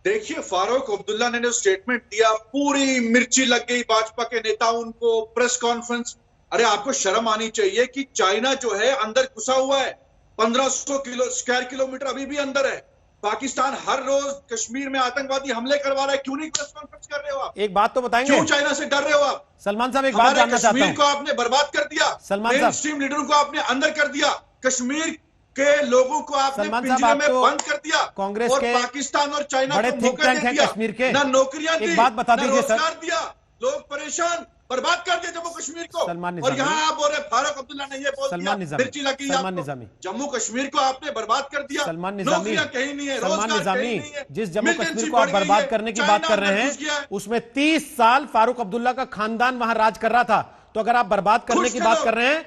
Speaker 7: देखिए, फारूक अब्दुल्ला ने जो स्टेटमेंट दिया, पूरी मिर्ची लग गई भाजपा के नेताओं उनको, प्रेस कॉन्फ्रेंस। अरे आपको शर्म आनी चाहिए कि चाइना जो है अंदर घुसा हुआ है, 1500 स्क्वायर किलोमीटर अभी भी अंदर है। पाकिस्तान हर रोज कश्मीर में आतंकवादी हमले करवा रहा है, क्यों नहीं प्रेस कॉन्फ्रेंस कर रहे हो आप?
Speaker 1: एक बात तो बताएंगे,
Speaker 7: क्यों चाइना से डर रहे हो आप?
Speaker 1: सलमान साहब, एक बात जानना चाहता हूं।
Speaker 7: कश्मीर को आपने बर्बाद कर दिया,
Speaker 1: सलमान
Speaker 7: मेन स्ट्रीम लीडरों को आपने अंदर कर दिया, कश्मीर के लोगों को आपने पिंजरे में बंद कर दिया,
Speaker 1: कांग्रेस
Speaker 7: और
Speaker 1: के
Speaker 7: पाकिस्तान और चाइना
Speaker 1: बड़े
Speaker 7: को
Speaker 1: थिंक
Speaker 7: मौका
Speaker 1: टैंक
Speaker 7: दे
Speaker 1: हैं
Speaker 7: दिया,
Speaker 1: कश्मीर के।
Speaker 7: ना नौकरियां दी,
Speaker 1: एक बात बता
Speaker 7: ना
Speaker 1: दीजिए सर,
Speaker 7: रोजगार दिया, लोग परेशान, बर्बाद कर दिया जम्मू कश्मीर को। और यहाँ आप बोल रहे फारूक अब्दुल्ला ने ये बोल दिया, मिर्ची लगी आपको। जम्मू कश्मीर को आपने बर्बाद कर दिया, नौकरियां कहीं नहीं है, रोजगार कहीं नहीं है।
Speaker 1: जिस जम्मू कश्मीर को आप बर्बाद करने की बात कर रहे हैं, उसमें 30 साल फारूक अब्दुल्ला का खानदान वहां राज कर रहा था। तो अगर आप बर्बाद करने की बात कर रहे हैं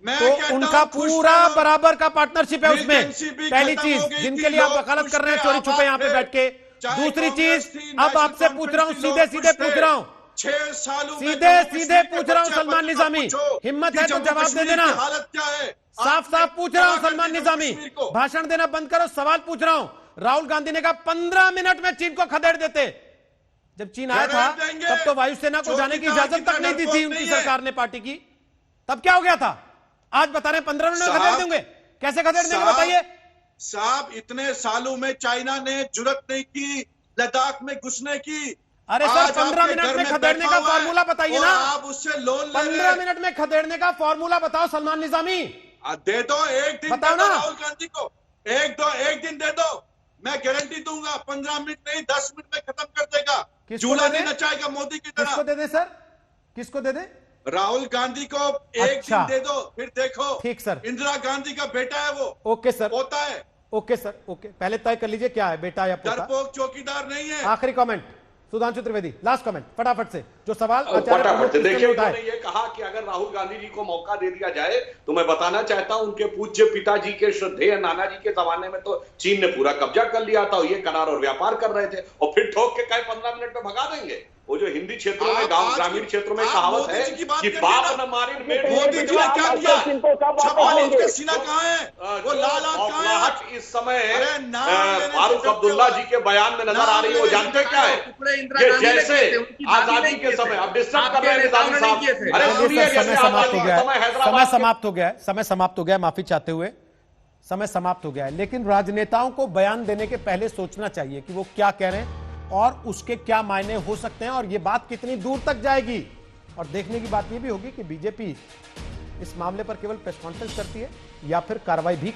Speaker 1: तो उनका पूरा बराबर का पार्टनरशिप है उसमें। पहली चीज, जिनके लिए आप वकालत कर रहे हैं चोरी छुपे यहाँ पे बैठ के। दूसरी चीज, अब आपसे पूछ रहा हूं, सीधे सीधे पूछ रहा हूं,
Speaker 7: 6 सालों
Speaker 1: सीधे पूछ रहा हूं सलमान निजामी, हिम्मत है तो जवाब दे देना।
Speaker 7: हालत क्या है?
Speaker 1: साफ साफ पूछ रहा हूं सलमान निजामी, भाषण देना बंद करो, सवाल पूछ रहा हूं। राहुल गांधी ने कहा 15 मिनट में चीन को खदेड़ देते। जब चीन आया था तब तो वायुसेना को जाने की इजाजत तक नहीं दी थी उनकी सरकार ने, पार्टी की। तब क्या हो गया था? आज बता रहे 15 मिनट में खदेड़ देंगे। कैसे खदेड़ देंगे बताइए
Speaker 7: साहब? इतने सालों में चाइना ने जुर्रत नहीं की लद्दाख में घुसने की।
Speaker 1: अरे सर, 15 मिनट में खदेड़ने का फॉर्मूला बताइए ना।
Speaker 7: आप उससे लोन
Speaker 1: 15 मिनट में खदेड़ने का फॉर्मूला बताओ सलमान निजामी।
Speaker 7: दे दो, एक दिन
Speaker 1: बताओ ना
Speaker 7: राहुल गांधी को, एक दिन दे दो, मैं गारंटी दूंगा 15 मिनट नहीं 10 मिनट में खत्म कर देगा। चूल्हा नहीं नचाएगा मोदी की तरह।
Speaker 1: किसको दे दे सर, किसको दे दे?
Speaker 7: राहुल गांधी को एक दिन दे दो, फिर देखो।
Speaker 1: ठीक सर।
Speaker 7: इंदिरा गांधी का बेटा है वो।
Speaker 1: ओके सर,
Speaker 7: पोता है।
Speaker 1: ओके सर, ओके, पहले तय कर लीजिए क्या है, बेटा या पोता।
Speaker 7: डरपोक चौकीदार नहीं है।
Speaker 1: आखिरी comment Sudhanshu Trivedi, last comment फटाफट से, जो सवाल
Speaker 8: फटाफट से। देखिए, उन्होंने ये कहा कि अगर राहुल गांधी जी को मौका दे दिया जाए तो मैं बताना चाहता हूं, उनके पूज्य पिताजी के श्रद्धेय नाना जी के जमाने में तो चीन ने पूरा कब्जा कर लिया था, ये करार और व्यापार कर रहे थे, और फिर ठोक के कहे 15 मिनट में भगा देंगे। वो जो हिंदी क्षेत्रों में, गांव ग्रामीण क्षेत्रों में कहावत है कि बाप न मारे
Speaker 7: मोदी जी ने क्या किया? छप्पन सीना कहां है? वो लाल
Speaker 8: आंख इस समय फारूक अब्दुल्ला जी के बयान में नजर आ रही है। वो जानते क्या है? ये जैसे आजादी के समय, अब डिस्टर्ब कर रहे हैं निजामी साहब। अरे सुनिए,
Speaker 1: समय समाप्त हो गया है, समय समाप्त हो गया है, माफी चाहते हुए समय समाप्त हो गया है। लेकिन राजनेताओं को बयान देने के पहले सोचना चाहिए कि वो क्या कह रहे हैं और उसके क्या मायने हो सकते हैं और ये बात कितनी दूर तक जाएगी। और देखने की बात ये भी होगी कि बीजेपी इस मामले पर केवल प्रेस कॉन्फ्रेंस करती है या फिर कार्रवाई भी